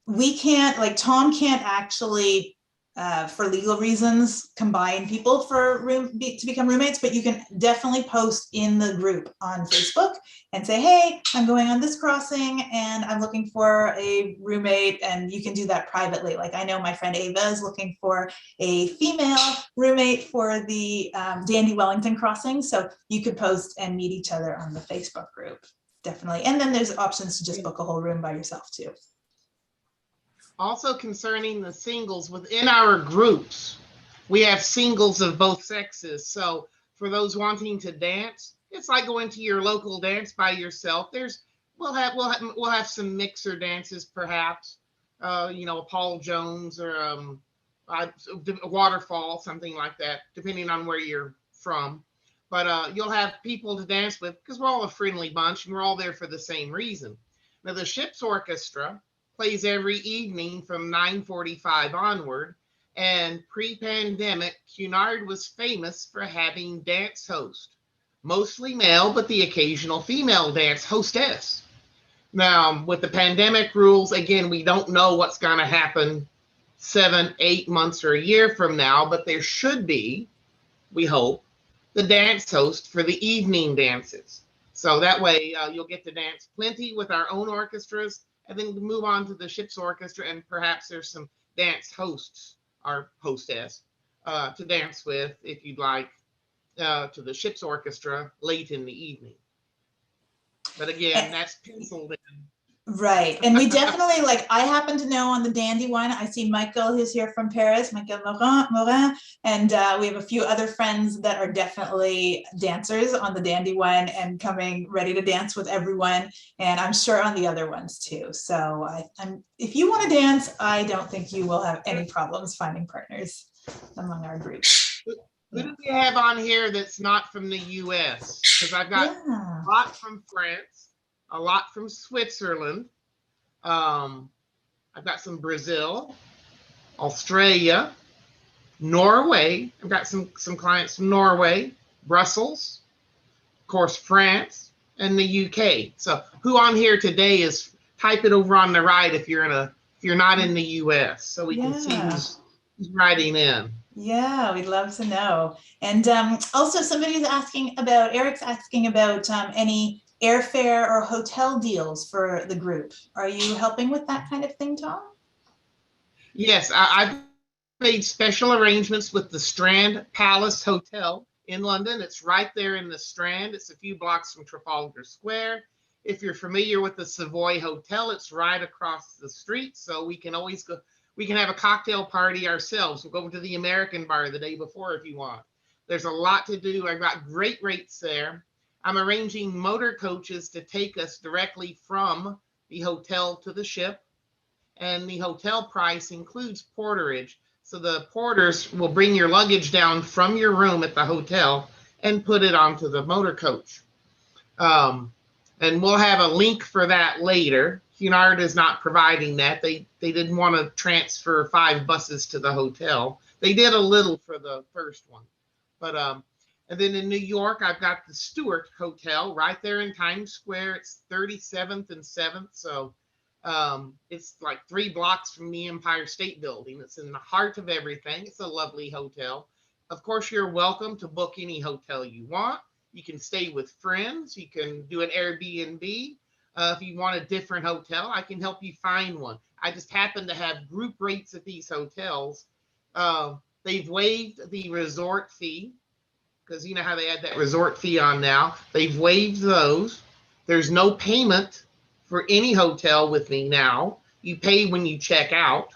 we can't, like Tom can't actually, for legal reasons, combine people to become roommates, but you can definitely post in the group on Facebook and say, hey, I'm going on this crossing and I'm looking for a roommate, and you can do that privately. Like I know my friend Ava is looking for a female roommate for the Dandy Wellington crossing, so you could post and meet each other on the Facebook group, definitely. And then there's options to just book a whole room by yourself too. Also concerning the singles, within our groups, we have singles of both sexes. So for those wanting to dance, it's like going to your local dance by yourself. We'll have some mixer dances, perhaps, a Paul Jones or a waterfall, something like that, depending on where you're from. But you'll have people to dance with because we're all a friendly bunch and we're all there for the same reason. Now the ship's orchestra plays every evening from 9:45 onward, and pre-pandemic, Cunard was famous for having dance host, mostly male, but the occasional female dance hostess. Now, with the pandemic rules, again, we don't know what's going to happen 7, 8 months or a year from now, but there should be, we hope, the dance host for the evening dances. So that way you'll get to dance plenty with our own orchestras, and then move on to the ship's orchestra, and perhaps there's some dance hosts or hostess to dance with if you'd like to the ship's orchestra late in the evening. But again, that's penciled in. Right. And we definitely, like, I happen to know on the Dandy one, I see Michael, who's here from Paris, Michael Morin, and we have a few other friends that are definitely dancers on the Dandy one and coming ready to dance with everyone. And I'm sure on the other ones too. So if you want to dance, I don't think you will have any problems finding partners among our group. Who do we have on here that's not from the US? Because I've got a lot from France, a lot from Switzerland. I've got some Brazil, Australia, Norway. I've got some clients from Norway, Brussels, of course, France, and the UK. So who on here today is, type it over on the right if you're not in the US, so we can see who's writing in. Yeah, we'd love to know. And also Eric's asking about any airfare or hotel deals for the group. Are you helping with that kind of thing, Tom? Yes, I've made special arrangements with the Strand Palace Hotel in London. It's right there in the Strand. It's a few blocks from Trafalgar Square. If you're familiar with the Savoy Hotel, it's right across the street. So we can always go. We can have a cocktail party ourselves. We'll go to the American bar the day before if you want. There's a lot to do. I've got great rates there. I'm arranging motor coaches to take us directly from the hotel to the ship. And the hotel price includes porterage. So the porters will bring your luggage down from your room at the hotel and put it onto the motor coach. And we'll have a link for that later. Cunard is not providing that. They didn't want to transfer 5 buses to the hotel. They did a little for the first one. But and then in New York, I've got the Stuart Hotel right there in Times Square. It's 37th and 7th. So it's like 3 blocks from the Empire State Building. It's in the heart of everything. It's a lovely hotel. Of course, you're welcome to book any hotel you want. You can stay with friends. You can do an Airbnb. If you want a different hotel, I can help you find one. I just happen to have group rates at these hotels. They've waived the resort fee, because you know how they add that resort fee on now. They've waived those. There's no payment for any hotel with me now. You pay when you check out,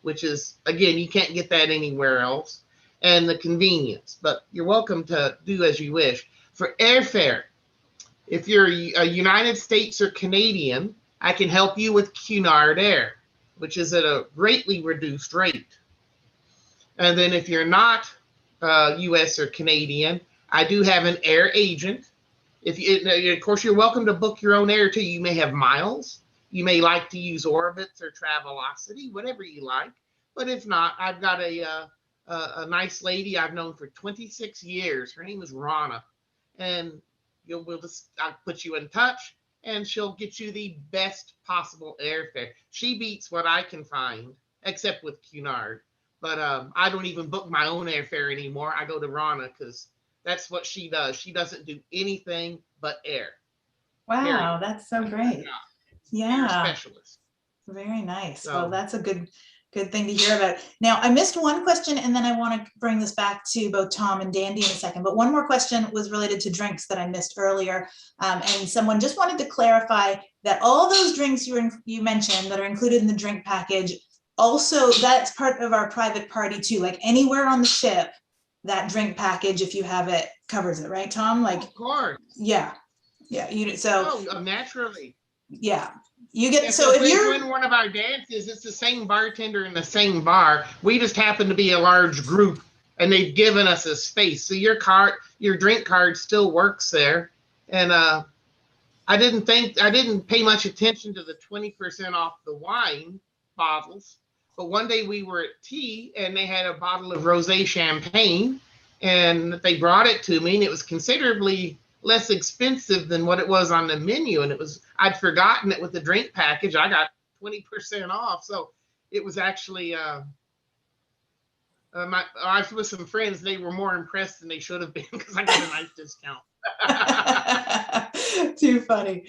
which is, again, you can't get that anywhere else. And the convenience, but you're welcome to do as you wish. For airfare, if you're a United States or Canadian, I can help you with Cunard Air, which is at a greatly reduced rate. And then if you're not US or Canadian, I do have an air agent. Of course, you're welcome to book your own air too. You may have miles. You may like to use Orbitz or Travelocity, whatever you like. But if not, I've got a nice lady I've known for 26 years. Her name is Rana. And I'll put you in touch, and she'll get you the best possible airfare. She beats what I can find, except with Cunard. But I don't even book my own airfare anymore. I go to Rana because that's what she does. She doesn't do anything but air. Wow, Period. that's so great. Air Yeah, specialist. very nice. So, Well, that's a good thing to hear about. Now, I missed one question, and then I want to bring this back to both Tom and Dandy in a second. But one more question was related to drinks that I missed earlier. And someone just wanted to clarify that all those drinks you mentioned that are included in the drink package, also that's part of our private party too. Like anywhere on the ship, that drink package, if you have it, covers it, right, Tom? Like, of course. Yeah. Naturally. Yeah. You get, Yeah, so if you're in one of our dances, it's the same bartender in the same bar. We just happen to be a large group, and they've given us a space. So your drink card still works there. And I didn't pay much attention to the 20% off the wine bottles. But one day we were at tea, and they had a bottle of rosé champagne, and they brought it to me, and it was considerably less expensive than what it was on the menu. And I'd forgotten it with the drink package. I got 20% off. So it was actually, I was with some friends. They were more impressed than they should have been because I got a nice discount. Too funny.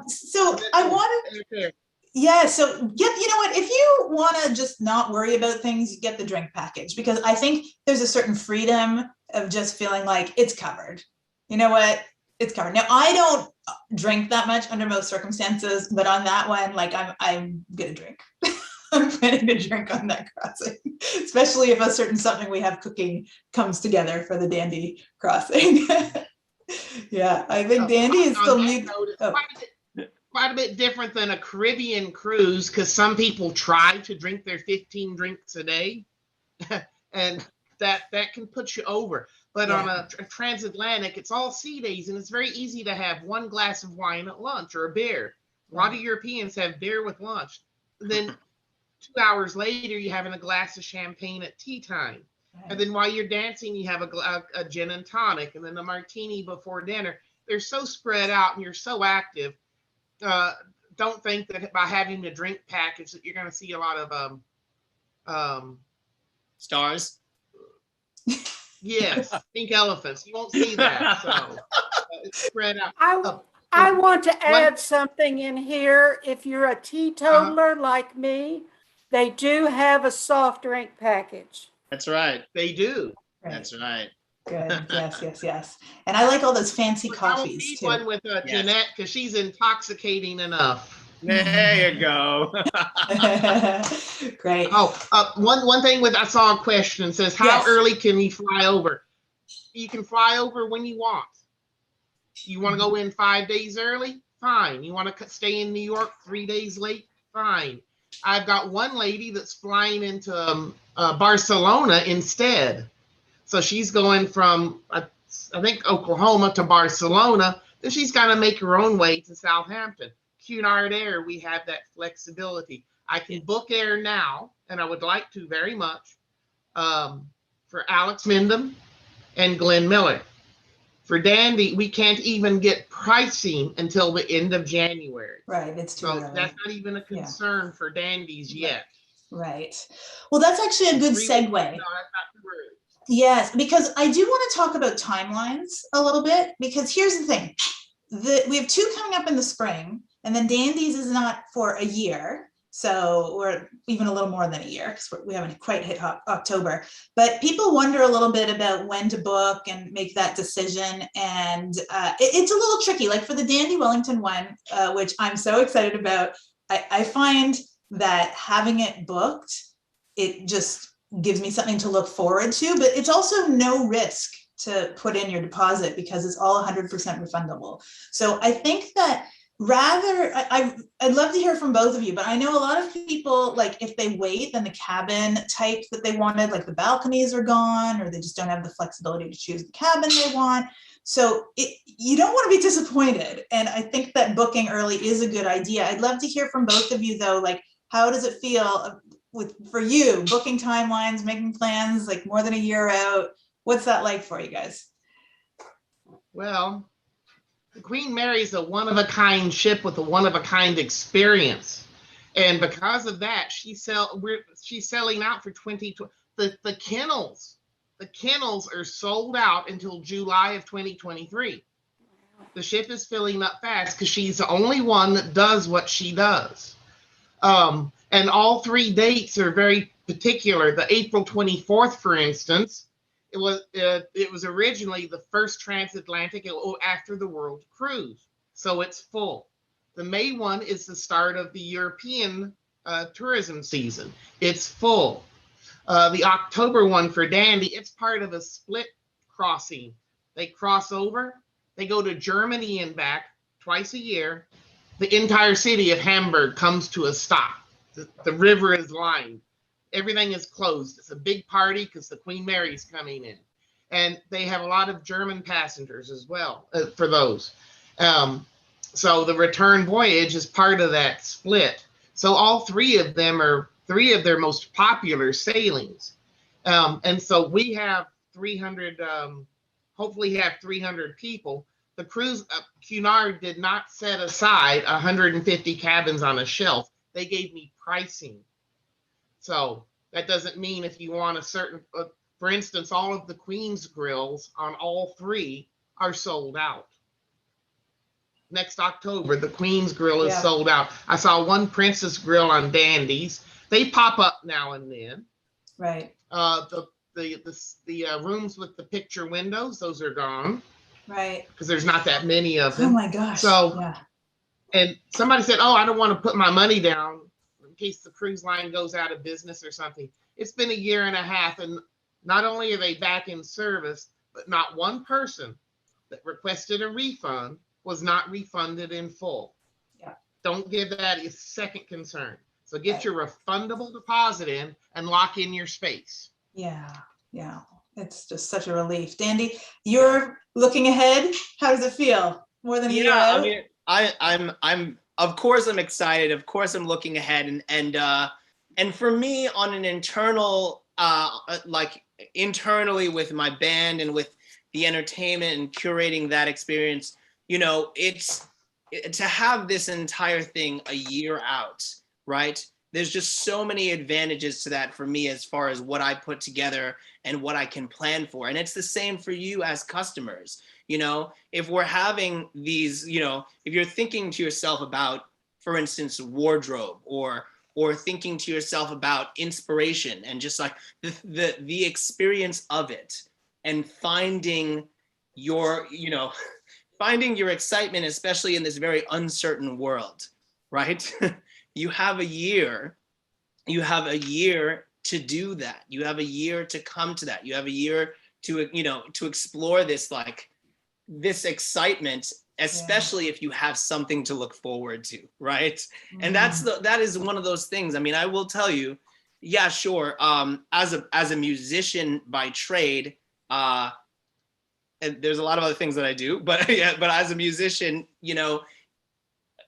So I wanted, Yeah, so get, you know what, if you want to just not worry about things, get the drink package, because I think there's a certain freedom of just feeling like it's covered. You know what? It's covered. Now, I don't drink that much under most circumstances, but on that one, like I'm gonna drink. I'm planning to drink on that crossing, especially if a certain something we have cooking comes together for the Dandy crossing. Yeah, I think Dandy is still new. Oh. Quite a bit different than a Caribbean cruise, because some people try to drink their 15 drinks a day, and that can put you over. But on a transatlantic, it's all sea days, and it's very easy to have one glass of wine at lunch or a beer. A lot of Europeans have beer with lunch. Then 2 hours later, you're having a glass of champagne at tea time. And then while you're dancing, you have a gin and tonic, and then a martini before dinner. They're so spread out, and you're so active. Don't think that by having the drink package that you're going to see a lot of Stars. Yes, pink elephants. You won't see that. So it's spread out. I want to add something in here. If you're a teetotaler like me, they do have a soft drink package. That's right. They do. Right. That's right. Good. Yes. And I like all those fancy But coffees I won't need too. one with Jeanette, because she's intoxicating enough. There you go. Great. One thing I saw a question says, how early can you fly over? You can fly over when you want. You want to go in 5 days early? Fine. You want to stay in New York 3 days late? Fine. I've got one lady that's flying into Barcelona instead. So she's going from, I think, Oklahoma to Barcelona. Then she's got to make her own way to Southampton. Cunard Air, we have that flexibility. I can book air now, and I would like to very much, for Alex Mendham and Glenn Miller. For Dandy, we can't even get pricing until the end of January. Right, it's too early. That's not even a concern for Dandies yet. Right. Well, that's actually a good segue. No, that's not too early. Yes, because I do want to talk about timelines a little bit, because here's the thing. We have 2 coming up in the spring, and then Dandies is not for a year. So we're even a little more than a year, because we haven't quite hit October. But people wonder a little bit about when to book and make that decision. And it's a little tricky. Like for the Dandy Wellington one, which I'm so excited about, I find that having it booked, it just gives me something to look forward to. But it's also no risk to put in your deposit, because it's all 100% refundable. So I think that I'd love to hear from both of you, but I know a lot of people, like if they wait, then the cabin type that they wanted, like the balconies are gone, or they just don't have the flexibility to choose the cabin they want. So you don't want to be disappointed. And I think that booking early is a good idea. I'd love to hear from both of you though, like how does it feel for you, booking timelines, making plans like more than a year out? What's that like for you guys? Well, the Queen Mary's a one-of-a-kind ship with a one-of-a-kind experience. And because of that, she's selling out for 2020. The kennels are sold out until July of 2023. The ship is filling up fast because she's the only one that does what she does. And all 3 dates are very particular. The April 24th, for instance, it was originally the first transatlantic after the world cruise, so it's full. The May one is the start of the European tourism season. It's full. The October one for Dandy, it's part of a split crossing. They cross over, they go to Germany and back twice a year. The entire city of Hamburg comes to a stop. The river is lined. Everything is closed. It's a big party because the Queen Mary's coming in. And they have a lot of German passengers as well for those. So the return voyage is part of that split. So all 3 of them are 3 of their most popular sailings. And so we have 300, hopefully have 300 people. The cruise, Cunard did not set aside 150 cabins on a shelf. They gave me pricing. So that doesn't mean if you want a certain, for instance, all of the Queen's grills on all 3 are sold out. next October. The Queen's Grill is Yeah. sold out. I saw one Princess Grill on Dandy's. They pop up now and then. Right. The rooms with the picture windows, those are gone Right. because there's not that many of Oh them. my gosh. So, yeah. and somebody said, "Oh, I don't want to put my money down in case the cruise line goes out of business or something." It's been a year and a half, and not only are they back in service, but not one person that requested a refund was not refunded in full. Yeah. Don't give that a second concern. So get Right. your refundable deposit in and lock in your space. Yeah. Yeah. It's just such a relief. Dandy, you're looking ahead. How does it feel? More than a year Yeah, out? I mean, I'm of course I'm excited. Of course I'm looking ahead, and for me on an internal, like internally with my band and with the entertainment and curating that experience, you know, to have this entire thing a year out, right? There's just so many advantages to that for me as far as what I put together and what I can plan for. And it's the same for you as customers. You know, if we're having these, you know, if you're thinking to yourself about, for instance, wardrobe or thinking to yourself about inspiration and just like the experience of it and finding your, you know, finding your excitement, especially in this very uncertain world, right? You have a year to do that. You have a year to come to that. You have a year to, you know, to explore this, like this excitement, especially if you have something to look forward to, right? And that is one of those things. I mean, I will tell you, yeah, sure. As a musician by trade, and there's a lot of other things that I do, but yeah, but as a musician, you know,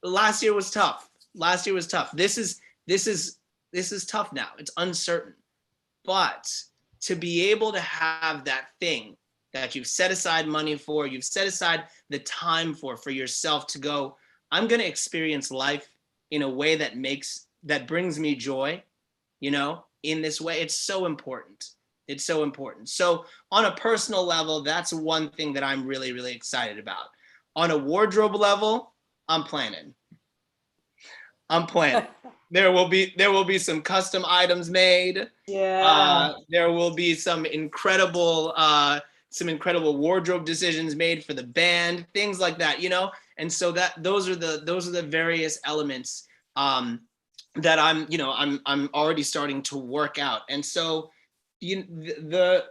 last year was tough. This is tough now. It's uncertain. But to be able to have that thing that you've set aside money for, you've set aside the time for yourself to go, I'm going to experience life in a way that brings me joy, you know, in this way. It's so important. It's so important. So on a personal level, that's one thing that I'm really, really excited about. On a wardrobe level, I'm planning. There will be some custom items made. Yeah. There will be some incredible wardrobe decisions made for the band, things like that, you know. And so those are the various elements that I'm already starting to work out. And so the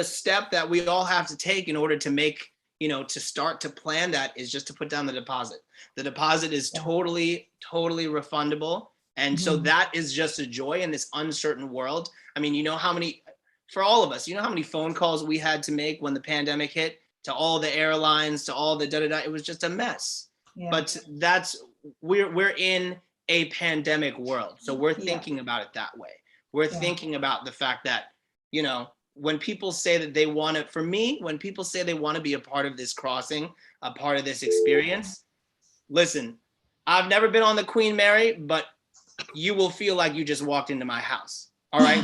step that we all have to take in order to make, you know, to start to plan that is just to put down the deposit. The deposit is totally refundable. And so that is just a joy in this uncertain world. I mean, you know how many, for all of us, you know how many phone calls we had to make when the pandemic hit to all the airlines, to all the da-da-da. It was just a mess. Yeah. But we're in a pandemic world. So we're thinking about it that way. We're thinking about the fact that, you know, when people say that they want to, for me, when people say they want to be a part of this crossing, a part of this experience, listen, I've never been on the Queen Mary, but you will feel like you just walked into my house. All right.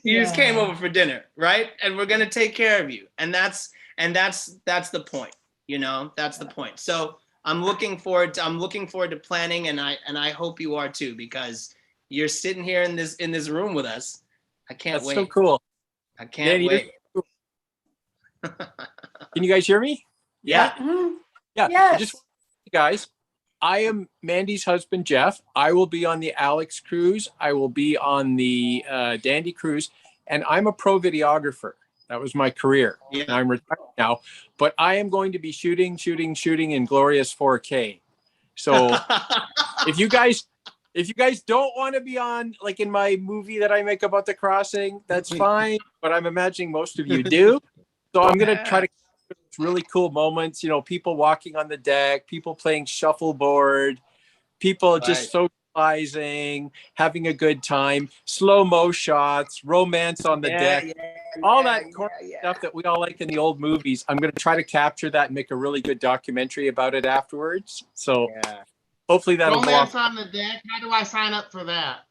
You just came over for dinner, right? And we're gonna take care of you. And that's the point, you know, that's the point. So I'm looking forward to planning, and I hope you are too, because you're sitting here in this room with us. I can't wait. That's so cool. I can't wait. Can you guys hear me? Yeah. Yeah. Yes. Just guys, I am Mandy's husband, Jeff. I will be on the Alex cruise. I will be on the Dandy cruise, and I'm a pro videographer. That was my career. Yeah. I'm retired now, but I am going to be shooting in glorious 4K. So if you guys don't want to be on, like in my movie that I make about the crossing, that's fine. But I'm imagining most of you do. So I'm going to try to capture really cool moments, you know, people walking on the deck, people playing shuffleboard, people just socializing, having a good time, slow-mo shots, romance on the deck, all that stuff that we all like in the old movies. I'm going to try to capture that and make a really good documentary about it afterwards. So hopefully that'll go off. Romance on the deck. How do I sign up for that?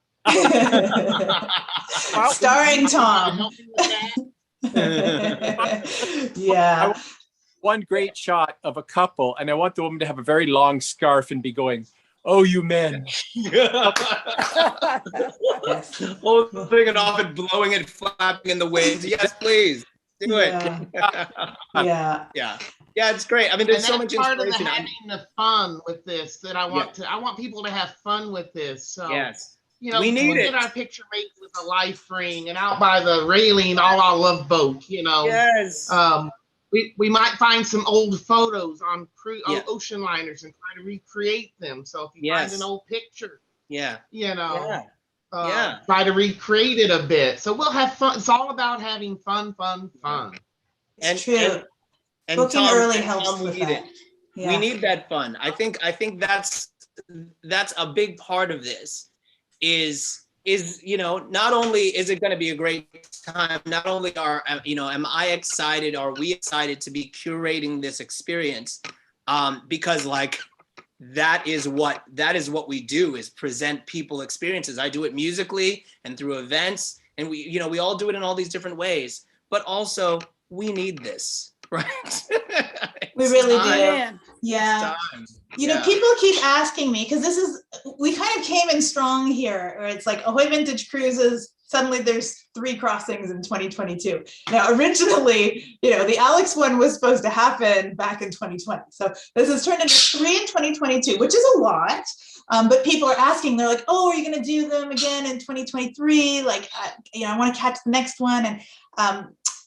Starring Tom. Help me with that? Yeah. one great shot of a couple, and I want the woman to have a very long scarf and be going, "Oh, you men." Holding it off and blowing it, flapping in the wind. Yes, please do it. Yeah. Yeah, it's great. I mean, there's And so that's much part of the inspiration. having the fun with this that I want to. I want people to have fun with this. So Yes, you know, we need we'll it. get our picture made with a life ring and out by the railing, all our love boat. You know. Yes. We might find some old photos on Yeah. ocean liners and try to recreate them. So if you Yes. find an old picture, Yeah. you know, Yeah. try to recreate it a bit. So we'll have fun. It's all about having fun. It's true. And Booking Tom, early helps we with need that. it. Yeah. We need that fun. I think that's a big part of this is not only is it going to be a great time, not only am I excited, are we excited to be curating this experience, because like that is what we do, is present people experiences. I do it musically and through events, and we all do it in all these different ways, but also we need this. Right. We really do. Yeah. People keep asking me, because we kind of came in strong here, or it's like Ahoy Vintage Cruises. Suddenly there's 3 crossings in 2022. Now, originally, the Alex one was supposed to happen back in 2020. So this has turned into 3 in 2022, which is a lot. But people are asking, they're like, "Oh, are you going to do them again in 2023? Like, I want to catch the next one." And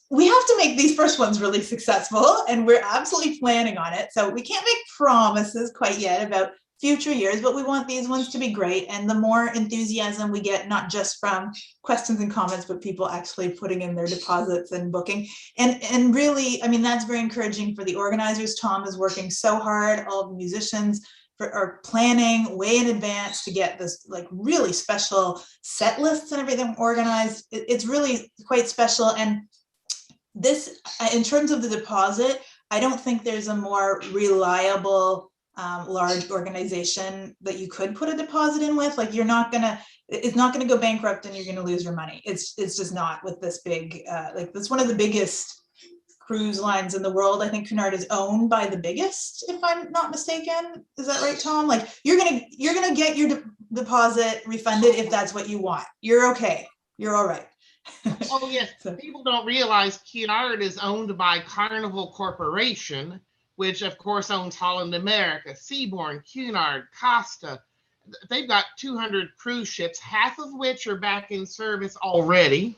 we have to make these first ones really successful, and we're absolutely planning on it. So we can't make promises quite yet about future years, but we want these ones to be great. And the more enthusiasm we get, not just from questions and comments, but people actually putting in their deposits and booking. And really, I mean, that's very encouraging for the organizers. Tom is working so hard. All the musicians are planning way in advance to get this like really special set lists and everything organized. It's really quite special. And this, in terms of the deposit, I don't think there's a more reliable large organization that you could put a deposit in with. Like, it's not gonna go bankrupt and you're gonna lose your money. It's just not with this big, that's one of the biggest cruise lines in the world. I think Cunard is owned by the biggest, if I'm not mistaken. Is that right, Tom? Like, you're gonna get your deposit refunded if that's what you want. You're okay. You're all right. Oh yes, people don't realize Cunard is owned by Carnival Corporation, which of course owns Holland America, Seabourn, Cunard, Costa. They've got 200 cruise ships, half of which are back in service already.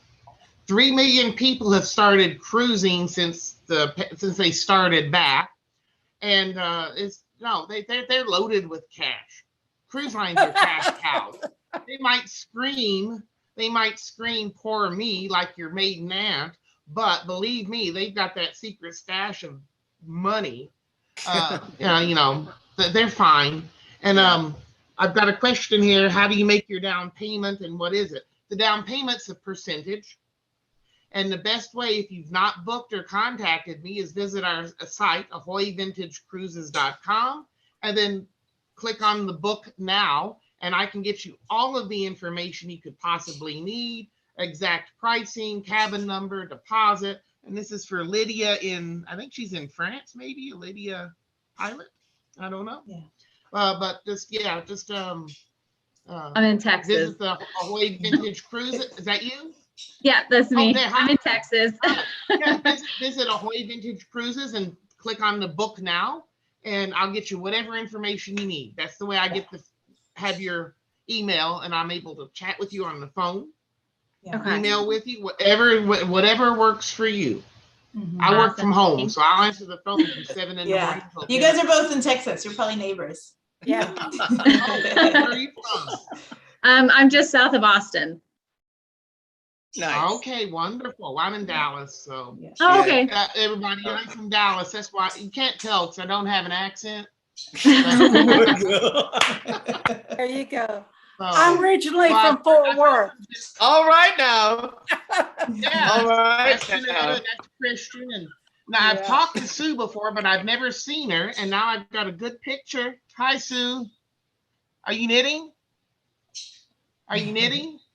3 million people have started cruising since they started back, and they're loaded with cash. Cruise lines are cash cows. They might scream, "Poor me," like your maiden aunt, but believe me, they've got that secret stash of money. They're fine. And I've got a question here. How do you make your down payment, and what is it? The down payment's a percentage. And the best way, if you've not booked or contacted me, is visit our site, ahoyvintagecruises.com, and then click on the book now, and I can get you all of the information you could possibly need, exact pricing, cabin number, deposit. And this is for Lydia I think she's in France, maybe, Lydia Pilot. I don't know. Yeah. But I'm in Texas. Visit the Ahoy Vintage Cruise. Is that you? Yeah, that's me. Oh, I'm in Texas. Visit Ahoy Vintage Cruises and click on the book now, and I'll get you whatever information you need. That's the way I get to have your email, and I'm able to chat with you on the phone, email with you, whatever works for you. Mm-hmm. I work from home, so I'll answer the phone from 7 in the morning. You guys are both in Texas. You're probably neighbors. Yeah. Where are you from? I'm just south of Austin. Nice. Okay, wonderful. I'm in Dallas, so. Yeah. Oh, okay. Everybody, I'm from Dallas. That's why you can't tell because I don't have an accent. There you go. I'm originally from Fort Worth. All right now. Yeah. All right. That's Christian. And now I've talked to Sue before, but I've never seen her. And now I've got a good picture. Hi, Sue. Are you knitting? She's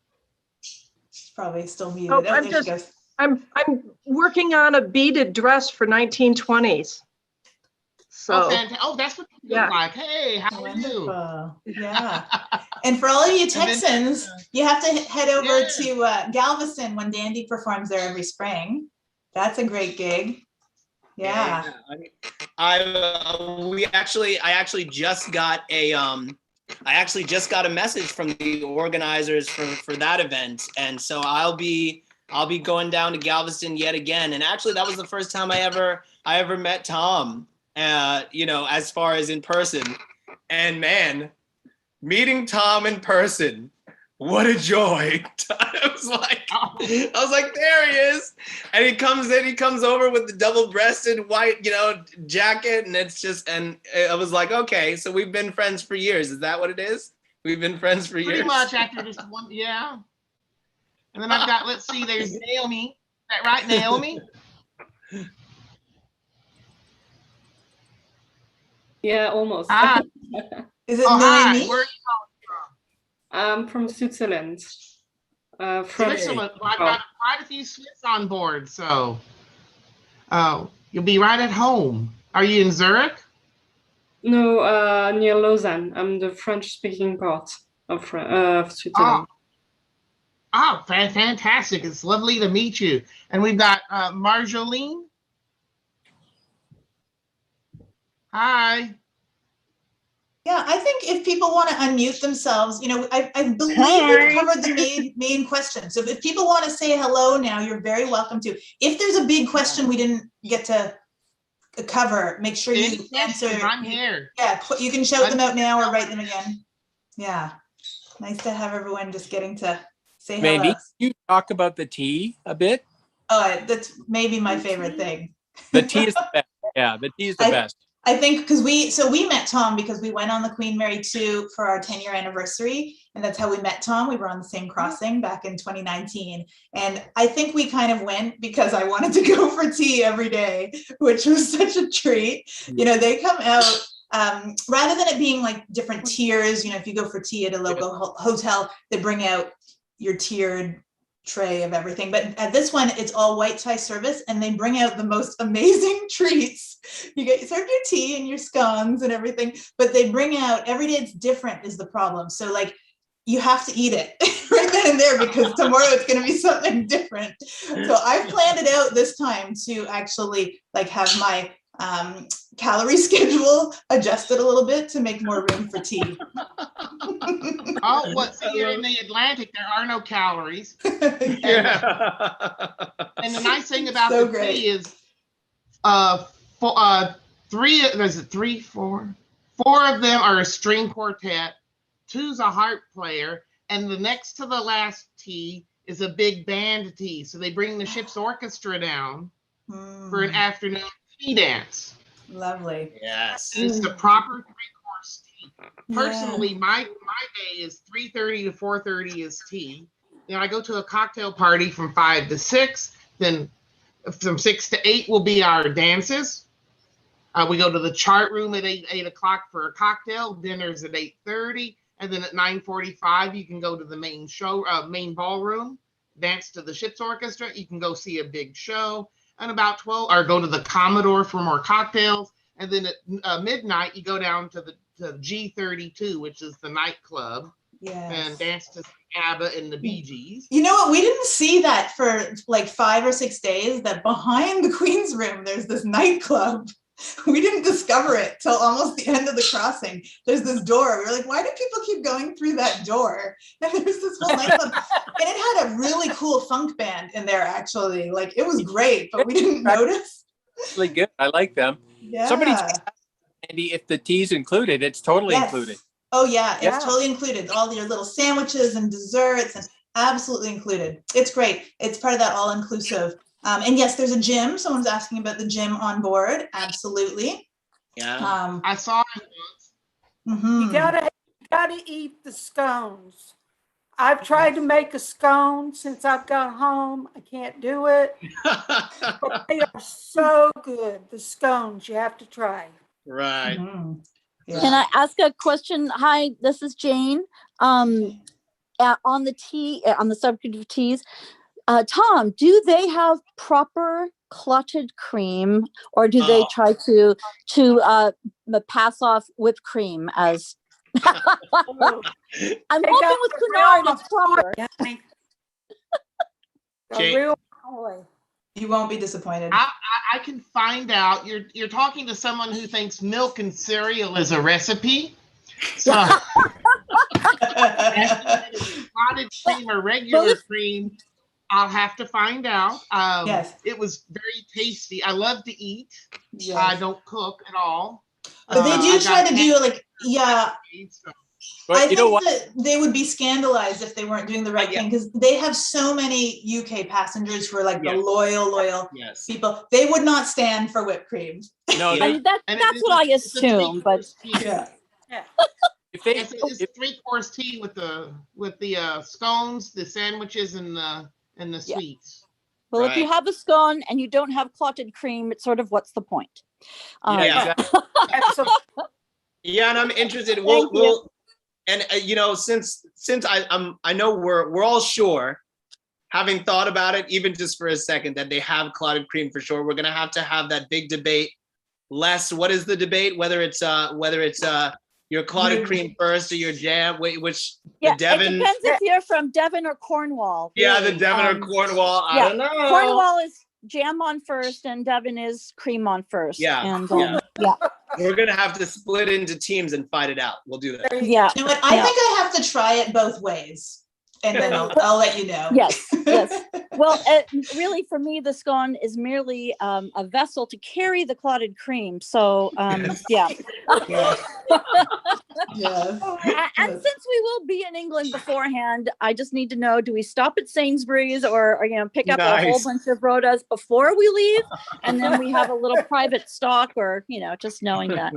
probably still muted. Oh, I'm working on a beaded dress for 1920s. So that's what you Yeah. look like. Hey, how are you? Wonderful. Yeah. And for all of you Texans, you have to head over to Galveston when Dandy performs there every spring. That's a great gig. Yeah. I actually just got a message from the organizers for that event, and so I'll be going down to Galveston yet again. And actually, that was the first time I ever met Tom. As far as in person, and man, meeting Tom in person, what a joy. I was like, there he is. And he comes over with the double-breasted white, jacket. And it's just, and I was like, okay, so we've been friends for years. Is that what it is? We've been friends for years. Pretty much after just one, yeah. And then I've got, let's see, there's Naomi. Is that right, Naomi? Yeah, almost. Hi. Is it Hi. Noemi? Where are you I'm from Switzerland. from? From Switzerland. Well, I've got quite a few Swiss on board, so you'll be right at home. Are you in Zurich? No, near Lausanne. I'm the French-speaking part of Switzerland. Fantastic. It's lovely to meet you. And we've got Marjolaine. Hi. Yeah, I think if people want to unmute themselves, I believe we've covered the main question. So if people want to say hello now, you're very welcome to. If there's a big question we didn't get to cover, make sure you answer. I'm here. Yeah, you can shout them out now or write them again. Yeah, nice to have everyone just getting to say hello. Mandy, can you talk about the tea a bit? Oh, that's maybe my favorite thing. The tea is the best. Yeah, the tea is the best. I think because we met Tom because we went on the Queen Mary 2 for our 10-year anniversary, and that's how we met Tom. We were on the same crossing back in 2019, and I think we kind of went because I wanted to go for tea every day, which was such a treat. They come out rather than it being like different tiers. If you go for tea at a local hotel, they bring out your tiered tray of everything, but at this one it's all white tie service, and they bring out the most amazing treats. You serve your tea and your scones and everything, but they bring out every day. It's different is the problem, so like you have to eat it right then and there because tomorrow it's going to be something different. So I've planned it out this time to actually like have my calorie schedule adjusted a little bit to make more room for tea. See, here in the Atlantic, there are no calories. Yeah. And the nice thing about So the great. tea is, four of them are a string quartet, two's a harp player, and the next to the last tea is a big band tea. So they bring the ship's orchestra down for an afternoon tea dance. Lovely. Yes. It's the proper 3-course tea. Personally, my day is 3:30 to 4:30 is tea. I go to a cocktail party from 5 to 6. Then from 6 to 8 will be our dances. We go to the chart room at 8 o'clock for a cocktail. Dinner's at 8:30. And then at 9:45, you can go to the main ballroom, dance to the ship's orchestra. You can go see a big show. And about 12, or go to the Commodore for more cocktails. And then at midnight, you go down to the G32, which is the nightclub, and dance to ABBA and the Bee Gees. You know what? We didn't see that for like 5 or 6 days, that behind the Queen's room, there's this nightclub. We didn't discover it till almost the end of the crossing. There's this door. We were like, why do people keep going through that door? And there's this whole nightclub. And it had a really cool funk band in there, actually. Like, it was great, but we didn't notice. Really good. I like them. Yeah. Somebody asked Andy if the tea's included. It's totally included. Oh, yeah. It's totally included. All your little sandwiches and desserts, and absolutely included. It's great. It's part of that all-inclusive. And yes, there's a gym. Someone's asking about the gym on board. Absolutely. Yeah. I saw it once. You gotta eat the scones. I've tried to make a scone since I've got home. I can't do it. But they are so good. The scones, you have to try. Right. Yeah. Can I ask a question? Hi, this is Jane. On the subject of teas, Tom, do they have proper clotted cream, or do they try to pass off whipped cream as? I'm hoping with Cunard it's proper. A real Ahoy. You won't be disappointed. I can find out. You're talking to someone who thinks milk and cereal is a recipe. So clotted cream or regular cream, I'll have to find out. Yes. It was very tasty. I love to eat. Yes. I don't cook at all. But they do try to do like, yeah. But I you know think what? that they would be scandalized if they weren't doing the right thing, because they have so many UK passengers who are like the loyal people. They would not stand for whipped cream. No, I mean, that's what I assume, but yeah. It's a 3-course tea with the scones, the sandwiches, and the sweets. Well, if you have a scone and you don't have clotted cream, it's sort of what's the point? Exactly. Yeah, and I'm interested. We'll and since I know we're all sure, having thought about it even just for a second, that they have clotted cream for sure. We're gonna have to have that big debate. What is the debate? Whether it's your clotted cream first or your jam, which it Devon. depends if you're from Devon or Cornwall. Yeah, really. the Devon or Cornwall. I don't know. Cornwall is jam on first, and Devon is cream on first. Yeah, and we're gonna have to split into teams and fight it out. We'll do that. Yeah. You know what? I think I have to try it both ways, and then I'll let you know. Yes. Well, really, for me, the scone is merely a vessel to carry the clotted cream. So, yeah. And since we will be in England beforehand, I just need to know: do we stop at Sainsbury's or pick up a whole bunch of Rhodas before we leave, and then we have a little private stock, or just knowing that.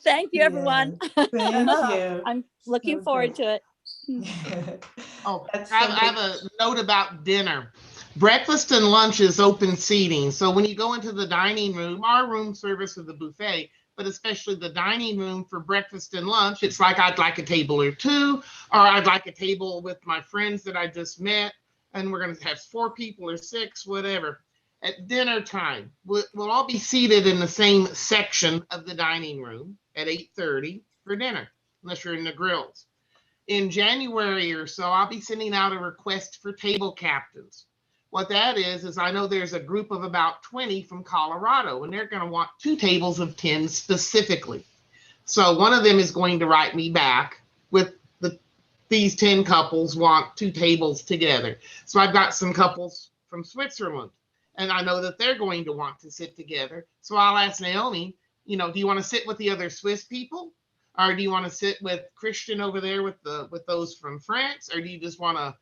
Thank you, everyone. Thank you. I'm looking forward to it. I have a note about dinner. Breakfast and lunch is open seating. So when you go into the dining room, our room service with the buffet, but especially the dining room for breakfast and lunch, it's like I'd like a table or two, or I'd like a table with my friends that I just met, and we're going to have 4 people or 6, whatever. At dinner time, we'll all be seated in the same section of the dining room at 8:30 for dinner, unless you're in the grills. In January or so, I'll be sending out a request for table captains. What that is I know there's a group of about 20 from Colorado, and they're going to want 2 tables of 10 specifically. So one of them is going to write me back with these 10 couples want 2 tables together. So I've got some couples from Switzerland, and I know that they're going to want to sit together. So I'll ask Naomi, do you want to sit with the other Swiss people? Or do you want to sit with Christian over there with those from France? Or do you just want to,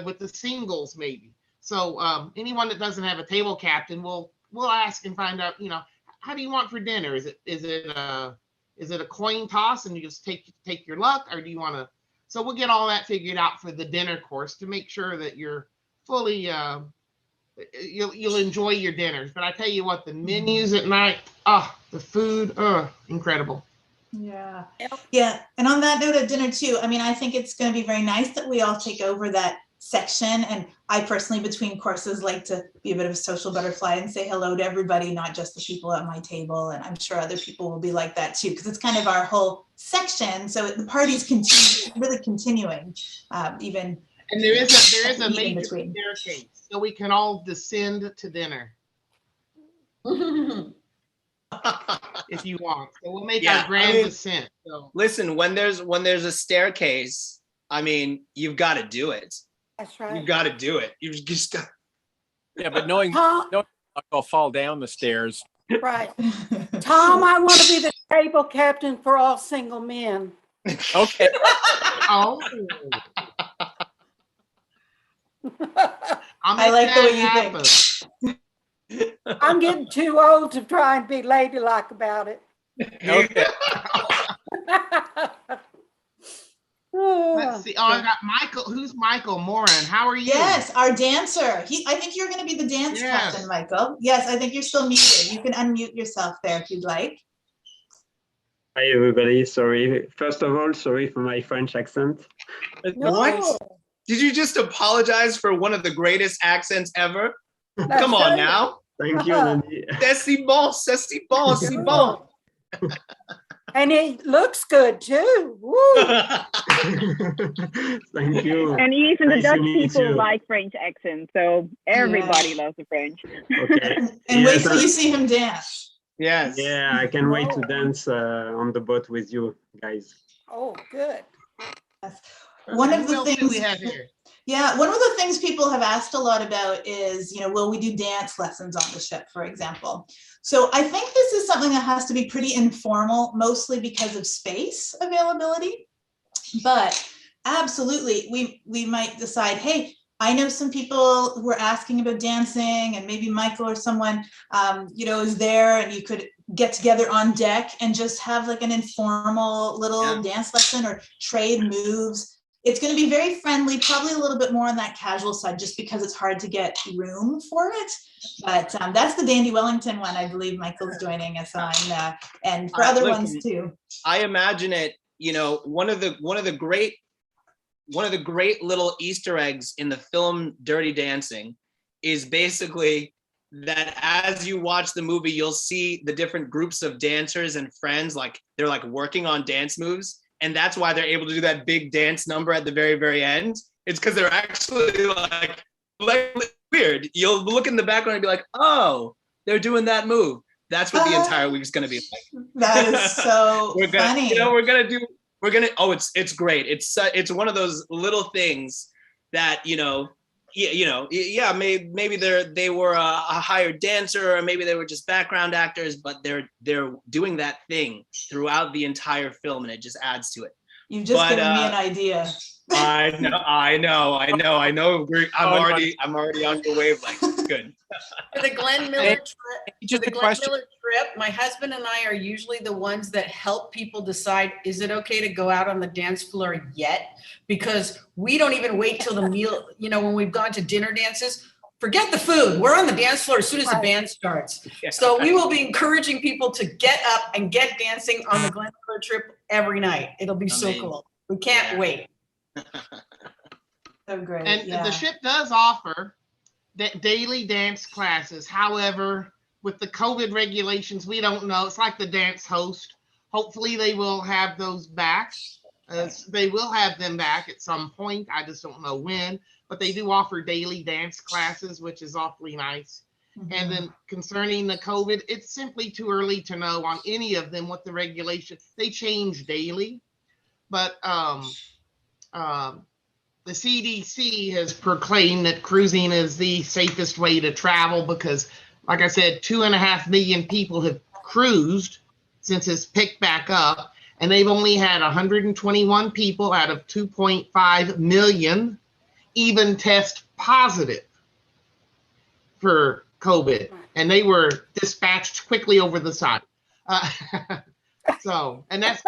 with the singles maybe? So anyone that doesn't have a table captain, we'll ask and find out, how do you want for dinner? Is it a coin toss and you just take your luck, or do you want to? So we'll get all that figured out for the dinner course to make sure that you're fully. You'll enjoy your dinners. But I tell you what, the menus at night, the food, incredible. Yeah. And on that note of dinner too, I mean, I think it's going to be very nice that we all take over that section. And I personally, between courses, like to be a bit of a social butterfly and say hello to everybody, not just the people at my table. And I'm sure other people will be like that too, because it's kind of our whole section. So the party's really continuing, even. And there is a major staircase, so we can all descend to dinner. If you want. So we'll make our grand descent. So. Listen, when there's a staircase, I mean, you've got to do it. That's right. You've got to do it. You just got. Yeah, but knowing I'll fall down the stairs. Right. Tom, I want to be the table captain for all single men. Okay. I like the way you think. I'm getting too old to try and be ladylike about it. Okay. Let's see. I got Michael. Who's Michael Moran? How are you? Yes, our dancer. I think you're going to be the dance captain, Michael. Yes, I think you're still muted. You can unmute yourself there if you'd like. Hi, everybody. Sorry. First of all, sorry for my French accent. No. Did you just apologize for one of the greatest accents ever? That's Come on right. now. Thank you, Nandy. C'est bon, c'est bon, c'est bon. And it looks good too. Woo. Thank you. And even the Nice to Dutch meet people you. like French accents, so everybody loves the French. Okay. And wait Yes, till you see him dance. Yes. yeah, I can wait to dance on the boat with you guys. Oh, good. One of Who the else do things we have here? Yeah, one of the things people have asked a lot about is, will we do dance lessons on the ship, for example? So I think this is something that has to be pretty informal, mostly because of space availability. But absolutely, we might decide, hey, I know some people who are asking about dancing, and maybe Michael or someone, is there, and you could get together on deck and just have like an informal little dance lesson or trade moves. It's going to be very friendly, probably a little bit more on that casual side, just because it's hard to get room for it. But that's the Dandy Wellington one. I believe Michael's joining us on, and for other ones too. I imagine it. One of the great little Easter eggs in the film Dirty Dancing is basically that as you watch the movie, you'll see the different groups of dancers and friends, like they're like working on dance moves. And that's why they're able to do that big dance number at the very, very end. It's because they're actually like weird. You'll look in the background and be like, oh, they're doing that move. That's what the entire week's going to be like. That is so funny. It's great. It's one of those little things that, maybe they were a hired dancer, or maybe they were just background actors, but they're doing that thing throughout the entire film, and it just adds to it. You've just given me an idea. I know. I'm already on your wavelength. Good. For the Glenn Miller trip, Just a question. my husband and I are usually the ones that help people decide, is it okay to go out on the dance floor yet? Because we don't even wait till the meal, when we've gone to dinner dances, forget the food. We're on the dance floor as soon as the band starts. Yeah. So we will be encouraging people to get up and get dancing on the Glenn Miller trip every night. It'll be so cool. We can't wait. So great. And the ship does offer daily dance classes. However, with the COVID regulations, we don't know. It's like the dance host. Hopefully they will have those back. They will have them back at some point. I just don't know when, but they do offer daily dance classes, which is awfully nice. Mm-hmm. And then concerning the COVID, it's simply too early to know on any of them what the regulation, they change daily. But the CDC has proclaimed that cruising is the safest way to travel because, like I said, 2.5 million people have cruised since it's picked back up, and they've only had 121 people out of 2.5 million even test positive for COVID, and they were dispatched quickly over the side. And that's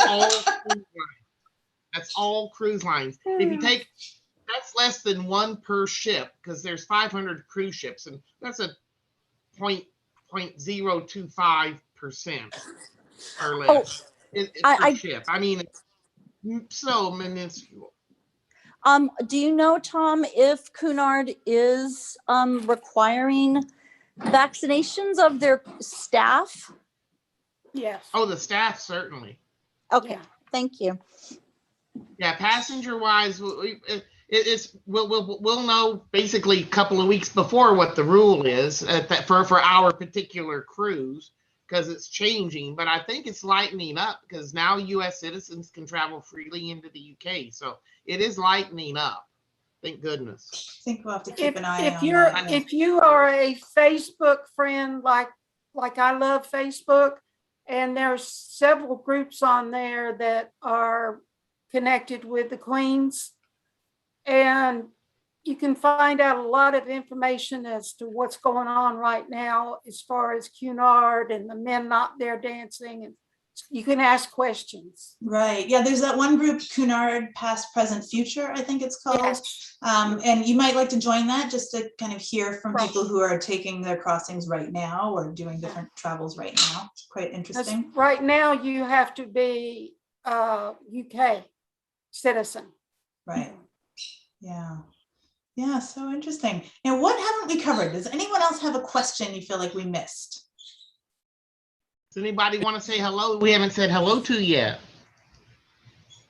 all. That's all cruise lines. If you take, that's less than one per ship because there's 500 cruise ships, and that's a 0.025% or less. Per ship. I mean, it's so minuscule. Do you know, Tom, if Cunard is requiring vaccinations of their staff? Yes. Oh, the staff certainly. Okay, thank you. Yeah, passenger wise, we'll know basically a couple of weeks before what the rule is for our particular cruise because it's changing. But I think it's lightening up because now U.S. citizens can travel freely into the UK, so it is lightening up. Thank goodness. I think we'll have to keep an eye on that. If you are a Facebook friend, like I love Facebook, and there's several groups on there that are connected with the Queens, and you can find out a lot of information as to what's going on right now as far as Cunard and the men not there dancing, and you can ask questions. Right. Yeah, there's that one group, Cunard Past, Present, Future, I think it's called. Yes. And you might like to join that just to kind of hear from people who are taking their crossings right now or doing different travels right now. It's quite interesting. Because right now you have to be UK citizen. Right. Yeah. Yeah, so interesting. Now, what haven't we covered? Does anyone else have a question you feel like we missed? Does anybody want to say hello? We haven't said hello to yet.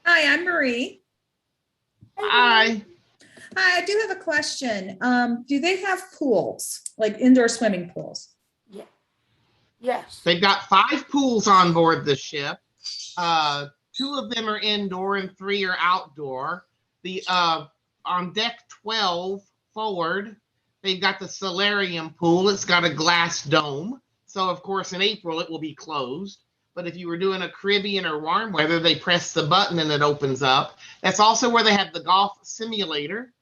Hi, I'm Marie. Hi. Hi, I do have a question. Do they have pools, like indoor swimming pools? Yeah. Yes. They've got 5 pools on board the ship. 2 of them are indoor and 3 are outdoor. The on deck 12 forward, they've got the solarium pool. It's got a glass dome. So of course in April it will be closed. But if you were doing a Caribbean or warm weather, they press the button and it opens up. That's also where they have the golf simulator.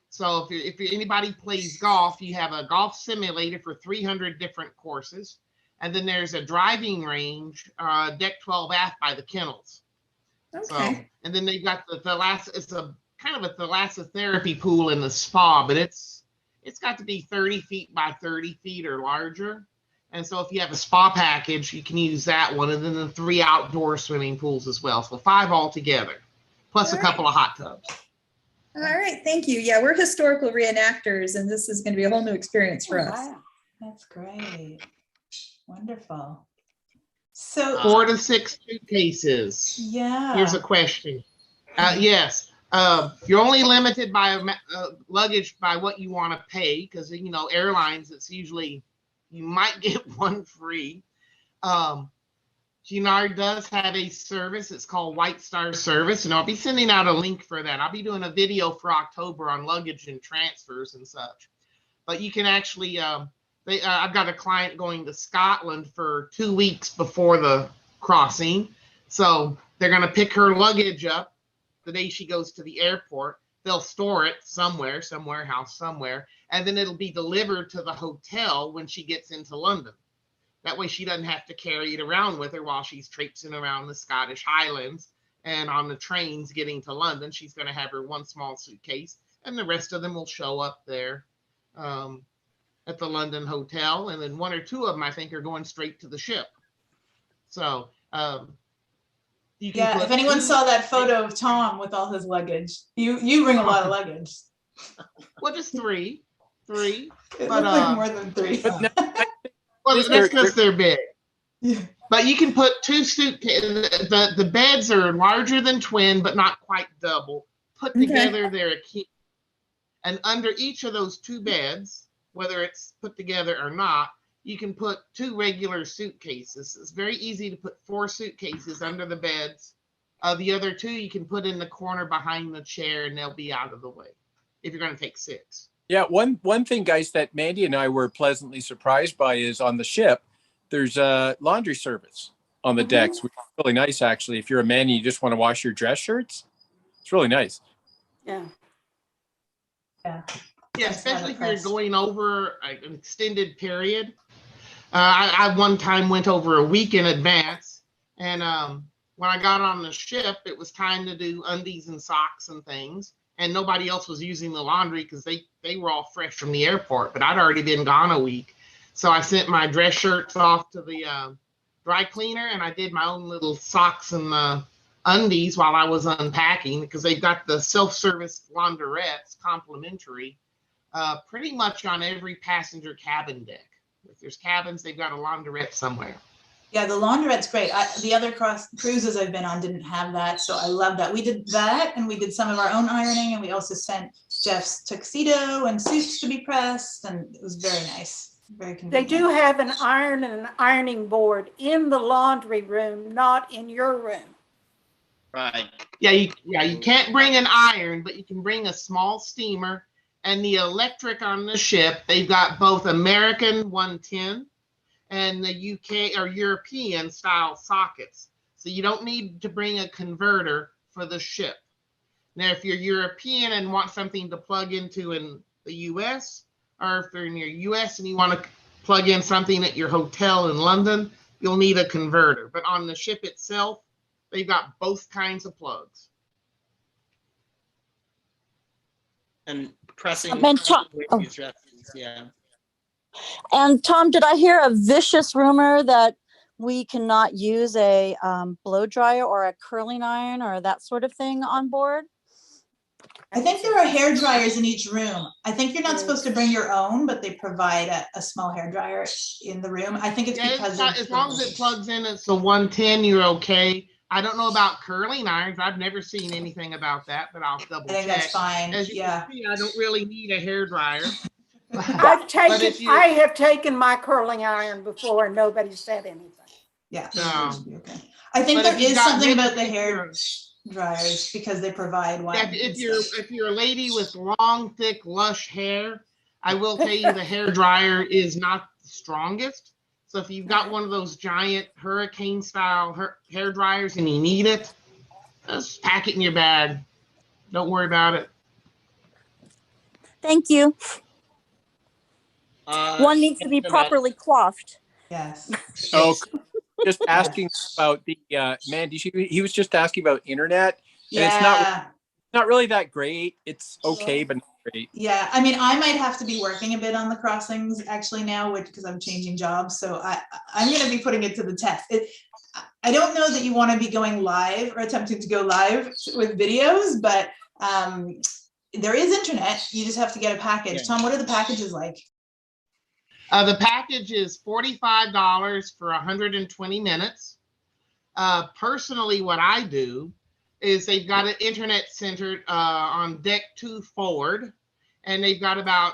So if anybody plays golf, you have a golf simulator for 300 different courses. And then there's a driving range, deck 12 aft by the kennels. Okay. So, and then they've got it's a kind of a thalassotherapy pool in the spa, but it's got to be 30 feet by 30 feet or larger. And so if you have a spa package, you can use that one. And then the 3 outdoor swimming pools as well. So 5 altogether, plus a couple of hot tubs. All right, thank you. Yeah, we're historical reenactors, and this is going to be a whole new experience for us. Wow. That's great. Wonderful. So 4 to 6 suitcases. yeah. Here's a question. Yes. You're only limited by luggage by what you want to pay, because you know airlines. It's usually you might get one free. Cunard does have a service. It's called White Star Service, and I'll be sending out a link for that. I'll be doing a video for October on luggage and transfers and such. But you can actually. I've got a client going to Scotland for 2 weeks before the crossing. So they're going to pick her luggage up the day she goes to the airport. They'll store it somewhere, some warehouse somewhere, and then it'll be delivered to the hotel when she gets into London. That way she doesn't have to carry it around with her while she's traipsing around the Scottish Highlands and on the trains getting to London. She's going to have her one small suitcase, and the rest of them will show up there. At the London hotel, and then 1 or 2 of them I think are going straight to the ship. So you can Yeah, if anyone saw that photo of Tom with all his luggage, you bring a lot of luggage. Well, just 3. It but like more than 3. Well, that's because they're big. Yeah. But you can put 2 suitcases. The beds are larger than twin, but not quite double. Put together, they're a king. And under each of those 2 beds, whether it's put together or not, you can put 2 regular suitcases. It's very easy to put 4 suitcases under the beds. The other 2 you can put in the corner behind the chair, and they'll be out of the way if you're going to take 6. Yeah, one thing, guys, that Mandy and I were pleasantly surprised by is on the ship, there's a laundry service on the decks, which is really nice, actually. If you're a man and you just want to wash your dress shirts, it's really nice. Yeah. Yeah. Yeah, especially if you're going over an extended period. I one time went over a week in advance, and when I got on the ship, it was time to do undies and socks and things, and nobody else was using the laundry because they were all fresh from the airport, but I'd already been gone a week. So I sent my dress shirts off to the dry cleaner, and I did my own little socks and undies while I was unpacking, because they've got the self-service laundrettes complimentary. Pretty much on every passenger cabin deck. If there's cabins, they've got a laundrette somewhere. Yeah, the laundrette's great. The other cruises I've been on didn't have that, so I love that. We did that, and we did some of our own ironing, and we also sent Jeff's tuxedo and suits to be pressed, and it was very nice. Very convenient. They do have an iron and an ironing board in the laundry room, not in your room. Right. Yeah, you can't bring an iron, but you can bring a small steamer. And the electric on the ship, they've got both American 110 and the UK or European style sockets. So you don't need to bring a converter for the ship. Now, if you're European and want something to plug into in the US, or if you're in your US and you want to plug in something at your hotel in London, you'll need a converter. But on the ship itself, they've got both kinds of plugs. And pressing dresses, yeah. And Tom, did I hear a vicious rumor that we cannot use a blow dryer or a curling iron or that sort of thing on board? I think there are hair dryers in each room. I think you're not supposed to bring your own, but they provide a small hair dryer in the room. I think it's because as long as it plugs in, it's a 110, you're okay. I don't know about curling irons. I've never seen anything about that, but I'll double check. I think that's fine. As you can see, I don't really need a hair dryer. I have taken my curling iron before and nobody said anything. Yeah. Okay. I think there is something about the hair dryers because they provide one. If you're a lady with long, thick, lush hair, I will tell you the hair dryer is not the strongest. So if you've got one of those giant hurricane style hair dryers and you need it, just pack it in your bag. Don't worry about it. Thank you. One needs to be properly coiffed. Yes. Oh, just asking about the Mandy. He was just asking about internet. And it's not really that great. It's okay, but not great. Yeah, I mean, I might have to be working a bit on the crossings actually now, because I'm changing jobs. So I'm going to be putting it to the test. I don't know that you want to be going live or attempting to go live with videos, but there is internet. You just have to get a package. Yeah. Tom, what are the packages like? The package is $45 for 120 minutes. Personally, what I do is they've got an internet center on deck 2 forward, and they've got about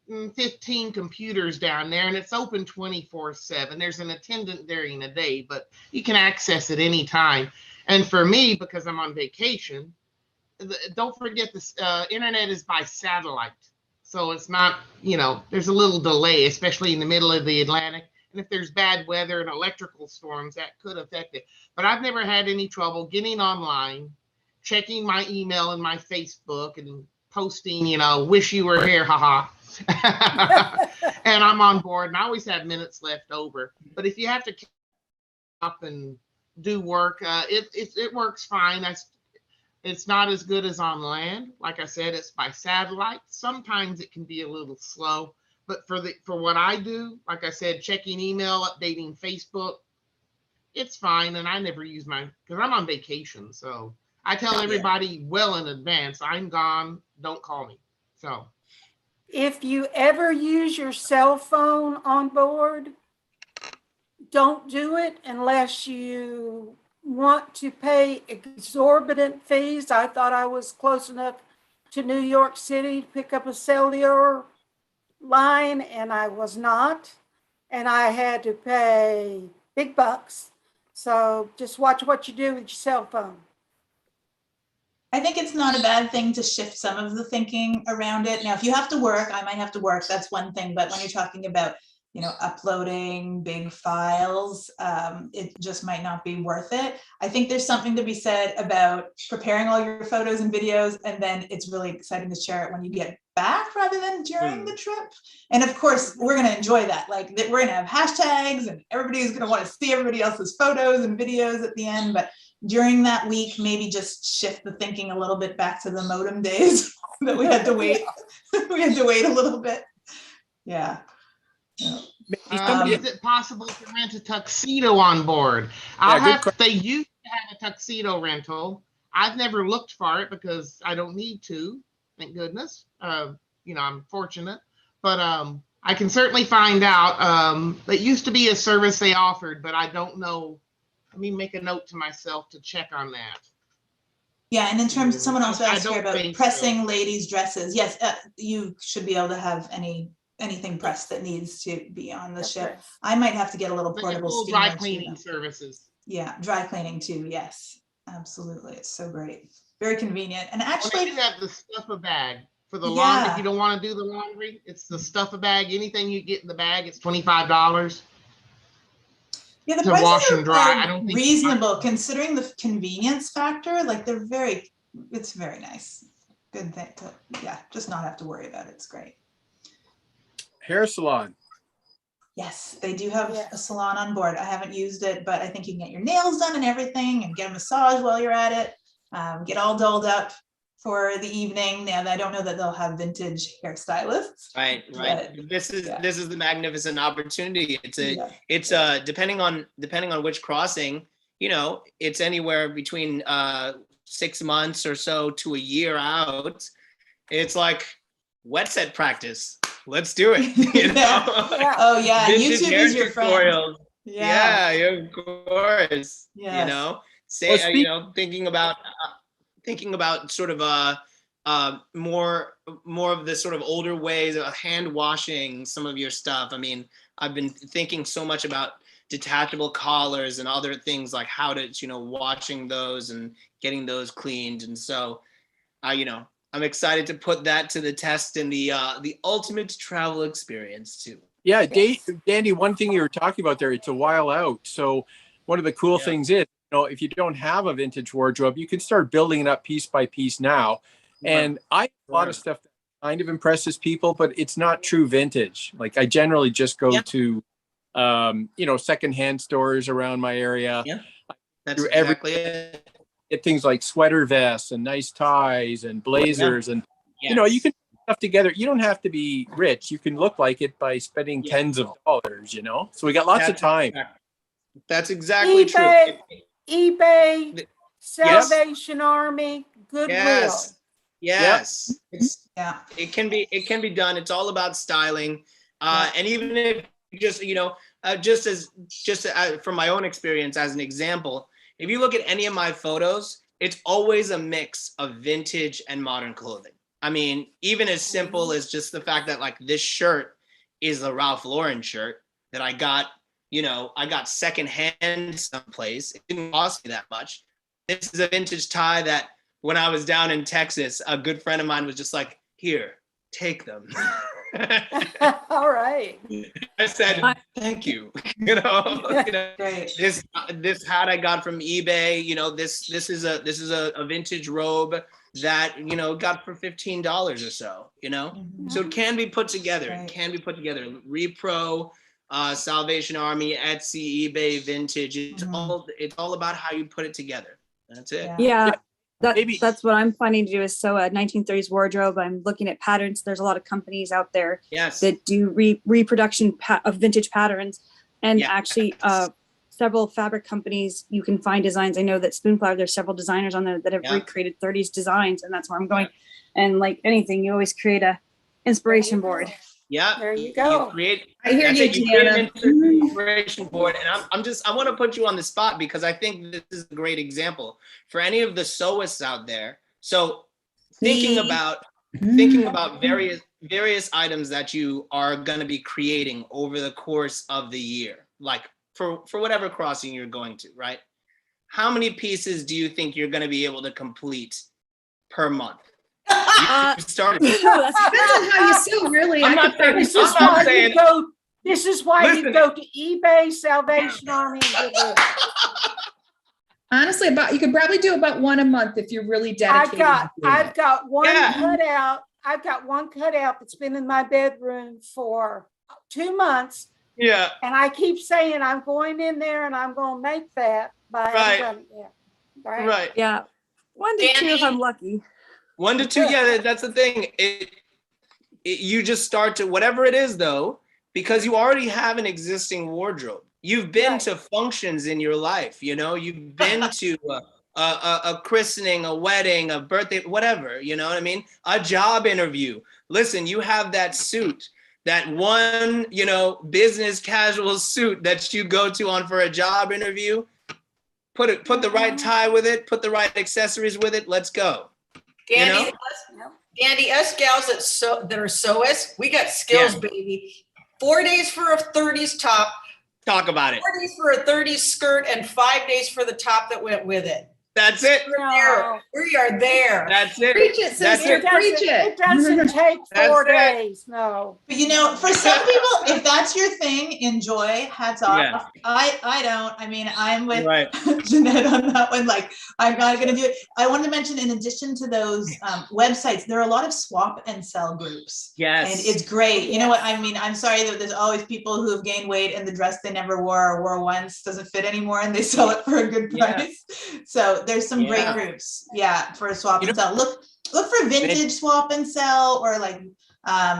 15 computers down there, and it's open 24/7. There's an attendant during the day, but you can access it anytime. And for me, because I'm on vacation, don't forget this internet is by satellite. So it's not, there's a little delay, especially in the middle of the Atlantic. And if there's bad weather and electrical storms, that could affect it. But I've never had any trouble getting online, checking my email and my Facebook and posting, wish you were here, haha. And I'm on board, and I always have minutes left over. But if you have to keep up and do work, it works fine. It's not as good as on land. Like I said, it's by satellite. Sometimes it can be a little slow, but for what I do, like I said, checking email, updating Facebook, it's fine. And I never use because I'm on vacation. So I tell everybody well in advance, I'm gone, don't call me. So if you ever use your cell phone on board, don't do it unless you want to pay exorbitant fees. I thought I was close enough to New York City to pick up a cellular line, and I was not. And I had to pay big bucks. So just watch what you do with your cell phone. I think it's not a bad thing to shift some of the thinking around it. Now, if you have to work, I might have to work. That's one thing. But when you're talking about uploading big files, it just might not be worth it. I think there's something to be said about preparing all your photos and videos, and then it's really exciting to share it when you get back rather than during the trip. And of course, we're going to enjoy that. Like, we're going to have hashtags, and everybody's going to want to see everybody else's photos and videos at the end. But during that week, maybe just shift the thinking a little bit back to the modem days that we had to wait. We had to wait a little bit. Yeah. Is it possible to rent a tuxedo on board? They used to have a tuxedo rental. I've never looked for it because I don't need to, thank goodness. I'm fortunate, but I can certainly find out. It used to be a service they offered, but I don't know. Let me make a note to myself to check on that. Yeah, and in terms of someone else asked here about pressing ladies' dresses. Yes, you should be able to have anything pressed that needs to be on the ship. I might have to get a little portable steamer. Dry cleaning services. Yeah, dry cleaning too. Yes, absolutely. It's so great. Very convenient. And actually, they have the stuff-a bag for the laundry. If you don't want to do the laundry, it's the stuff-a bag. Anything you get in the bag, it's $25. Yeah, the prices are reasonable considering the convenience factor. Like, it's very nice. Good thing to, just not have to worry about it. It's great. Hair salon. Yes, they do have a salon on board. I haven't used it, but I think you can get your nails done and everything, and get a massage while you're at it. Get all dolled up for the evening. Now, I don't know that they'll have vintage hairstylists. Right. This is the magnificent opportunity. It's depending on which crossing, it's anywhere between 6 months or so to a year out, it's like wet set practice. Let's do it. You know? Yeah. Oh yeah, Vintage YouTube hair is your friend. tutorials. Yeah, of course. You Yes. know, say Well, you know, thinking about sort of more of the sort of older ways of hand washing some of your stuff. I mean, I've been thinking so much about detachable collars and other things, like how to, you know, washing those and getting those cleaned. And so you know, I'm excited to put that to the test in the ultimate travel experience too. Yeah, Dandy, one thing you were talking about there, it's a while out. So one of the cool things is, you know, if you don't have a vintage wardrobe, you can start building it up piece by piece now. And I have a lot of stuff that kind of impresses people, but it's not true vintage. Like I generally just go to, you know, secondhand stores around my area. Yeah, that's exactly it. Get things like sweater vests and nice ties and blazers, and you know, you can put stuff together. You don't have to be rich. You can look like it by spending tens of dollars, you know. So we got lots of time. That's exactly true. eBay, Salvation Army, Goodwill. Yes. It can be done. It's all about styling. And even if just, you know, just from my own experience as an example, if you look at any of my photos, it's always a mix of vintage and modern clothing. I mean, even as simple as just the fact that like this shirt is a Ralph Lauren shirt that I got, you know, I got secondhand someplace. It didn't cost me that much. This is a vintage tie that when I was down in Texas, a good friend of mine was just like, here, take them. All right. I said, thank you. You know, this hat I got from eBay, you know, this is a vintage robe that, you know, got for $15 or so, you know? So it can be put together. It can be put together. Repro, Salvation Army, Etsy, eBay, vintage. It's all about how you put it together. That's it. Yeah. That's what I'm planning to do, is sew a 1930s wardrobe. I'm looking at patterns. There's a lot of companies out there that do reproduction of vintage patterns, and actually several fabric companies, you can find designs. I know that Spoonflower, there's several designers on there that have recreated 30s designs, and that's where I'm going. And like anything, you always create a inspiration board. Yeah, there you go. I hear you, Deanna. Inspiration board, and I want to put you on the spot because I think this is a great example for any of the sewists out there. So thinking about various items that you are going to be creating over the course of the year, like for whatever crossing you're going to, right? How many pieces do you think you're going to be able to complete per month? Started. Depends on how you sew, really. This is why you go to eBay, Salvation Army, and Goodwill. Honestly, you could probably do about one a month if you're really dedicated. I've got one cutout. I've got one cutout that's been in my bedroom for 2 months. Yeah. And I keep saying I'm going in there and I'm going to make that. Right. Yeah. 1 to 2 if I'm lucky. 1 to 2, yeah, that's the thing. You just start to, whatever it is though, because you already have an existing wardrobe. You've been to functions in your life, you know, you've been to a christening, a wedding, a birthday, whatever, you know what I mean? A job interview. Listen, you have that suit, that one, you know, business casual suit that you go to on for a job interview. Put the right tie with it, put the right accessories with it, let's go. Dandy, Dandy, us gals that are sewists, we got skills, baby. 4 days for a 30s top. Talk about it. 4 days for a 30s skirt and 5 days for the top that went with it. That's it. We are there. That's it. Preach it, sister. Preach it. It doesn't take 4 days. No. But you know, for some people, if that's your thing, enjoy. Hats off. Yeah. I don't. I mean, I'm with Jeanette on that one. Like, I'm not going to do it. I wanted to mention, in addition to those websites, there are a lot of swap and sell groups. Yes. And it's great. You know what I mean? I'm sorry that there's always people who have gained weight and the dress they never wore or wore once doesn't fit anymore, and they sell it for a good price. So there's some great groups, for a swap and sell. Look for vintage swap and sell, or like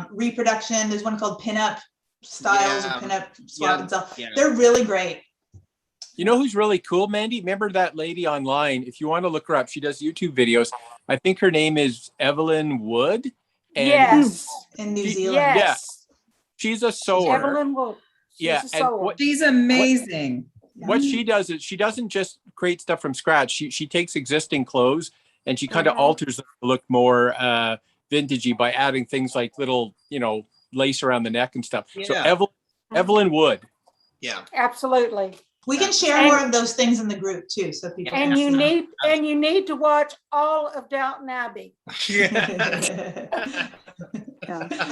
reproduction. There's one called Pinup Styles or Pinup Swap and Sell. They're really great. You know who's really cool, Mandy? Remember that lady online? If you want to look her up, she does YouTube videos. I think her name is Evelyn Wood. And Yes. In New Zealand. Yes. Yeah, she's a sewer. Evelyn Wood. She's Yeah, a and sewer. She's amazing. what she does is she doesn't just create stuff from scratch. She takes existing clothes and she kind of alters them to look more vintagey by adding things like little, lace around the neck and stuff. So Yeah. Evelyn Wood. Yeah. Absolutely. We can share more of those things in the group too, so people And can you see. need to watch all of Downton Abbey.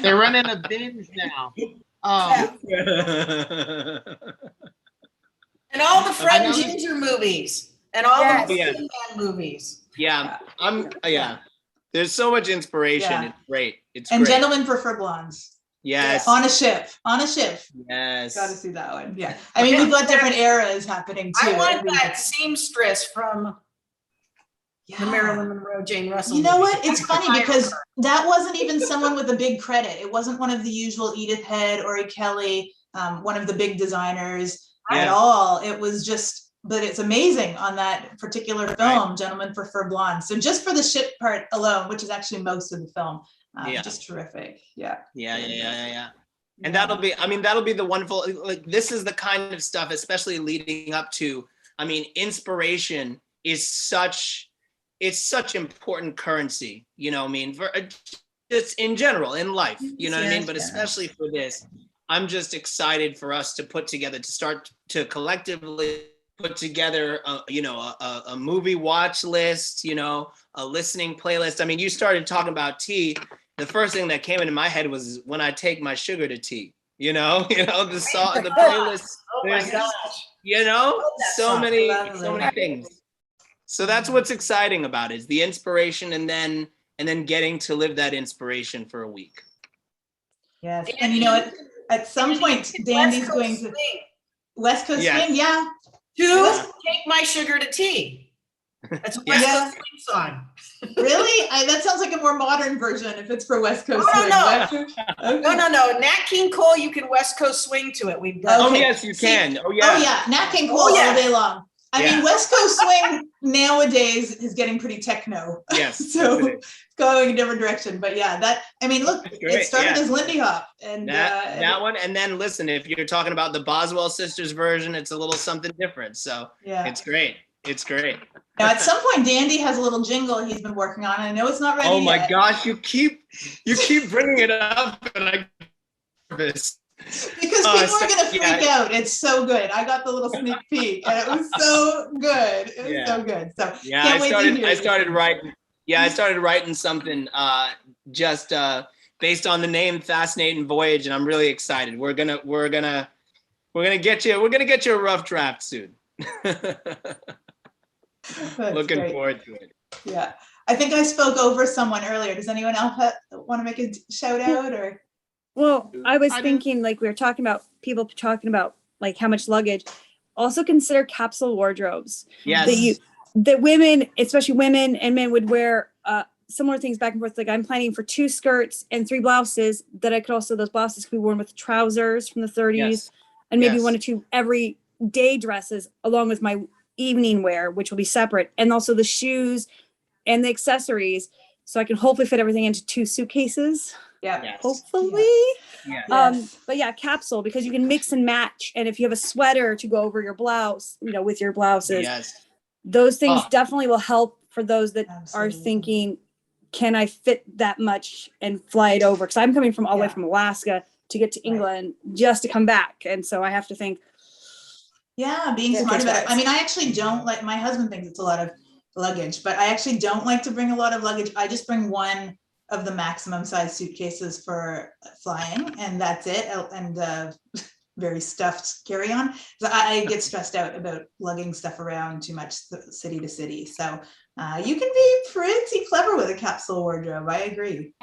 They're running a binge now. And all the Fred I and know- Ginger movies and all Yes. the Yeah. He-Man movies. Yeah. There's so much inspiration. Yeah. It's great. It's And great. Gentlemen Prefer Blondes. Yes. On a ship. On a ship. Yes. Got to see that one. Yeah. I mean, we've got different eras happening too. I want that seamstress from the Marilyn Monroe, Jane Russell. You know movie. what? It's funny because that wasn't even someone with a big credit. It wasn't one of the usual Edith Head, Ori Kelly, one of the big designers at all. It was just, but it's amazing on that particular film, Gentlemen Prefer Blondes. So just for the ship part alone, which is actually most of the film, just terrific. Yeah. Yeah. And that'll be the wonderful, like, this is the kind of stuff, especially leading up to, inspiration is such important currency, for just in general in life, but especially for this, I'm just excited for us to put together, to start to collectively put together, a movie watch list, a listening playlist. You started talking about tea. The first thing that came into my head was When I Take My Sugar to Tea. The song, the playlist. Oh my gosh. So many things. So that's what's exciting about it, is the inspiration, and then getting to live that inspiration for a week. Yes. And at some point, Dandy's going to West Coast Swing. Yeah. Take My Sugar to Tea. That's a West Coast Swing song. Really? That sounds like a more modern version if it's for West Coast Swing. No. Nat King Cole, you can West Coast Swing to it. We've got. Oh, yes, you can. Oh, yeah. Nat King Cole all day long. West Coast Swing nowadays is getting pretty techno. Yes. So it's going a different direction. But look, it started as Lindy Hop. And that one. And then listen, if you're talking about the Boswell Sisters version, it's a little something different. So it's great. It's great. Now, at some point, Dandy has a little jingle he's been working on. I know it's not ready yet. Oh my gosh, you keep bringing it up, and I'm nervous. Because people are going to freak out. It's so good. I got the little sneak peek, and it was so good. It was so good. So I started writing. Yeah, I started writing something just based on the name Fascinating Voyage, and I'm really excited. We're gonna get you a rough draft soon. Looking forward to it. Yeah, I think I spoke over someone earlier. Does anyone else want to make a shout out or? Well, I was thinking, like, we were talking about people talking about like how much luggage. Also consider capsule wardrobes. Yes. That women, especially women and men, would wear similar things back and forth. Like, I'm planning for 2 skirts and 3 blouses that I could also, those blouses could be worn with trousers from the 30s and maybe 1 or 2 everyday dresses along with my evening wear, which will be separate. And also the shoes and the accessories. So I can hopefully fit everything into 2 suitcases. Yeah. Hopefully. Yeah. But yeah, capsule, because you can mix and match. And if you have a sweater to go over your blouse, with your blouses, those things definitely will help for those that are thinking, can I fit that much and fly it over? Because I'm coming from all the way from Alaska to get to England just to come back. And so I have to think. Yeah, being smart about it. I actually don't like, my husband thinks it's a lot of luggage, but I actually don't like to bring a lot of luggage. I just bring one of the maximum size suitcases for flying, and that's it. And very stuffed carry-on. So I get stressed out about lugging stuff around too much city to city. So you can be pretty clever with a capsule wardrobe. I agree.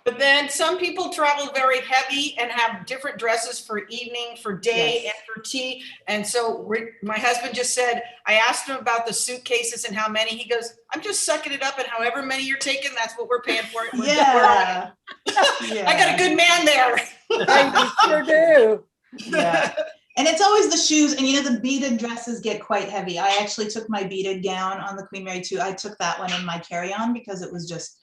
But then some people travel very heavy and have different dresses for evening, for day, and for tea. And so my husband just said, I asked him about the suitcases and how many. He goes, I'm just sucking it up, and however many you're taking, that's what we're paying for it. Yeah. I got a good man there. I sure do. Yeah. And it's always the shoes, and the beaded dresses get quite heavy. I actually took my beaded gown on the Queen Mary 2. I took that one in my carry-on because it was just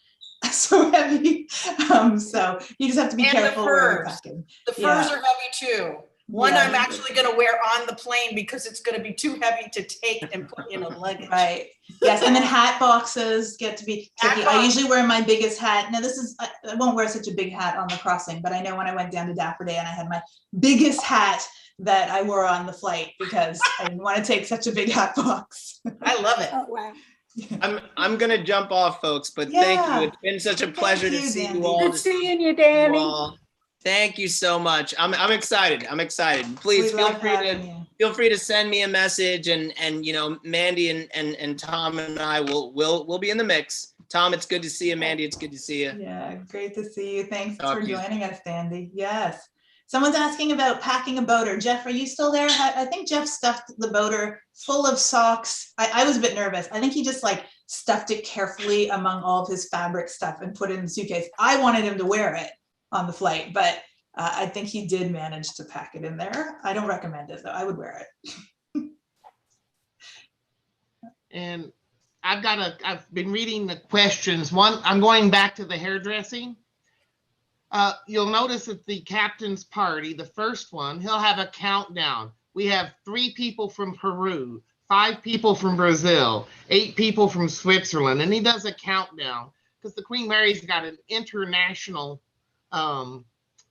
so heavy. So you just have to be And careful the where you're furs. packing. The furs are heavy too. One Yeah. I'm actually going to wear on the plane because it's going to be too heavy to take and put in a luggage. Right. Yes. And then hat boxes get to be tricky. I usually wear my biggest hat. Now I won't wear such a big hat on the crossing, but I know when I went down to Dapper Day and I had my biggest hat that I wore on the flight because I didn't want to take such a big hat box. I love it. Oh, wow. I'm gonna jump off, folks, but thank you. It's been such a pleasure to see you all. Good seeing you, Danny. Thank you so much. I'm excited. I'm excited. Please feel free to send me a message, and Mandy and Tom and I will be in the mix. Tom, it's good to see you. Mandy, it's good to see you. Yeah, great to see you. Thanks for joining us, Dandy. Yes. Someone's asking about packing a boater. Jeff, are you still there? I think Jeff stuffed the boater full of socks. I was a bit nervous. I think he just stuffed it carefully among all of his fabric stuff and put it in the suitcase. I wanted him to wear it on the flight, but I think he did manage to pack it in there. I don't recommend it though. I would wear it. And I've been reading the questions. One, I'm going back to the hairdressing. You'll notice at the captain's party, the first one, he'll have a countdown. We have 3 people from Peru, 5 people from Brazil, 8 people from Switzerland, and he does a countdown because the Queen Mary's got an international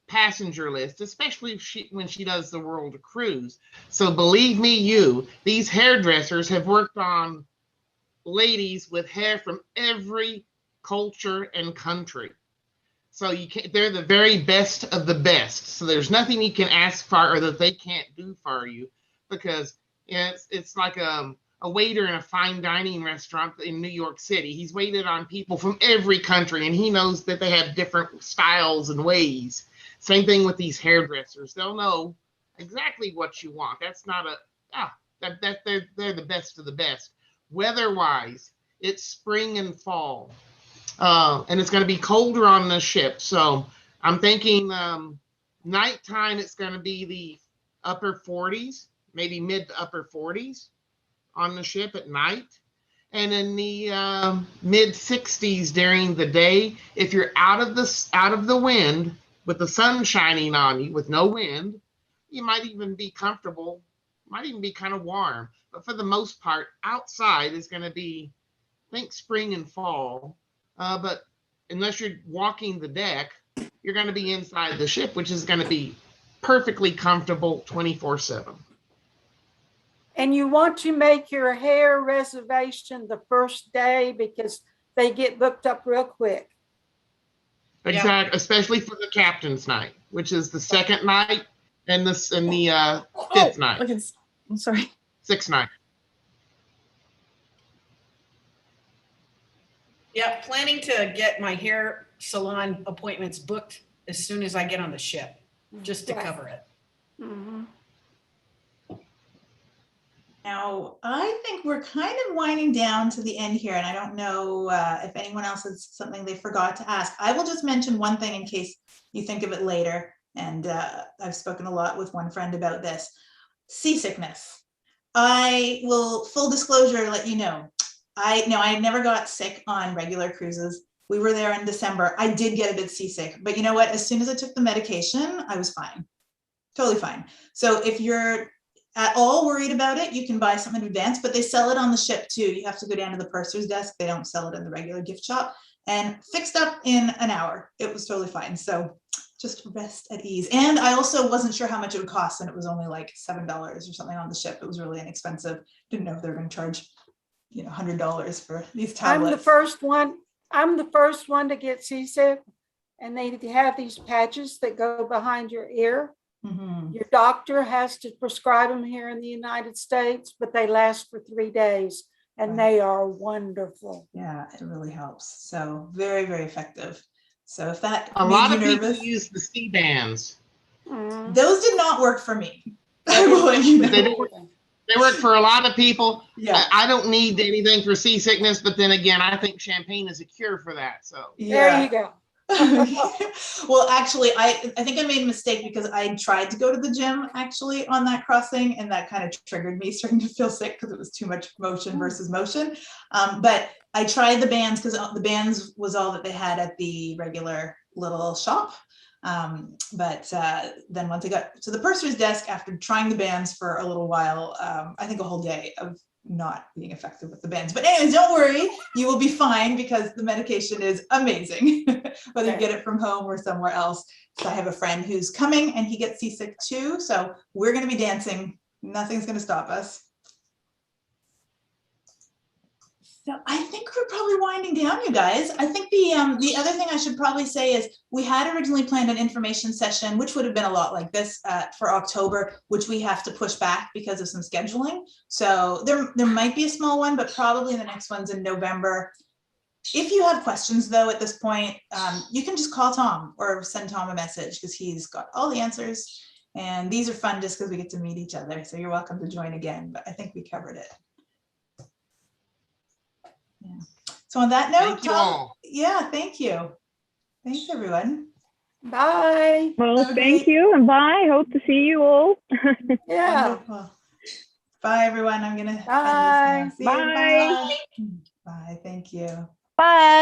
passenger list, especially when she does the world cruise. So believe me, these hairdressers have worked on ladies with hair from every culture and country. So they're the very best of the best. So there's nothing you can ask for or that they can't do for you, because it's like a waiter in a fine dining restaurant in New York City. He's waited on people from every country, and he knows that they have different styles and ways. Same thing with these hairdressers. They'll know exactly what you want. That's not they're the best of the best. Weather-wise, it's spring and fall. And it's going to be colder on the ship. So I'm thinking nighttime, it's going to be the upper 40s, maybe mid to upper 40s on the ship at night. And in the mid 60s during the day. If you're out of the wind with the sun shining on you with no wind, you might even be comfortable, might even be kind of warm. But for the most part, outside is going to be, I think, spring and fall. But unless you're walking the deck, you're going to be inside the ship, which is going to be perfectly comfortable 24/7. And you want to make your hair reservation the first day because they get booked up real quick. Exactly, yeah. Especially for the captain's night, which is the second night and the fifth night. I'm sorry. Sixth night. Yeah, planning to get my hair salon appointments booked as soon as I get on the ship, just to cover it. Mm-hmm. Now, I think we're kind of winding down to the end here, and I don't know if anyone else has something they forgot to ask. I will just mention one thing in case you think of it later, and I've spoken a lot with one friend about this. Seasickness. I will, full disclosure, let you know. I never got sick on regular cruises. We were there in December. I did get a bit seasick, but you know what? As soon as I took the medication, I was fine. Totally fine. So if you're at all worried about it, you can buy something in advance, but they sell it on the ship too. You have to go down to the purser's desk. They don't sell it in the regular gift shop, and fixed up in an hour. It was totally fine. So just rest at ease. And I also wasn't sure how much it would cost, and it was only like $7 or something on the ship. It was really inexpensive. Didn't know if they were going to charge $100 for these tablets. I'm the first one to get seasick, and they have these patches that go behind your ear. Mm-hmm. Your doctor has to prescribe them here in the United States, but they last for 3 days, and they are wonderful. Yeah, it really helps. So very, very effective. So if that a lot of people use the C bands. Those did not work for me. I will let you know. They work for a lot of people. Yeah. I don't need anything for seasickness, but then again, I think champagne is a cure for that. So there you go. Well, actually, I think I made a mistake because I tried to go to the gym actually on that crossing, and that kind of triggered me starting to feel sick because it was too much motion versus motion. But I tried the bands because the bands was all that they had at the regular little shop. But then once I got to the purser's desk after trying the bands for a little while, I think a whole day of not being effective with the bands. But anyways, don't worry, you will be fine because the medication is amazing, whether you get it from home or somewhere else. So I have a friend who's coming and he gets seasick too. So we're going to be dancing. Nothing's going to stop us. So I think we're probably winding down, you guys. I think the other thing I should probably say is we had originally planned an information session, which would have been a lot like this for October, which we have to push back because of some scheduling. So there might be a small one, but probably the next one's in November. If you have questions though, at this point, you can just call Tom or send Tom a message because he's got all the answers. And these are fun just because we get to meet each other. So you're welcome to join again, but I think we covered it. Yeah. So on that note, Thank you all. Yeah, thank you. Thanks, everyone. Bye. Well, thank you and bye. Hope to see you all. Yeah. Wonderful. Bye, everyone. I'm gonna Bye. end this now. See you. Bye. Bye. Bye. Thank you. Bye.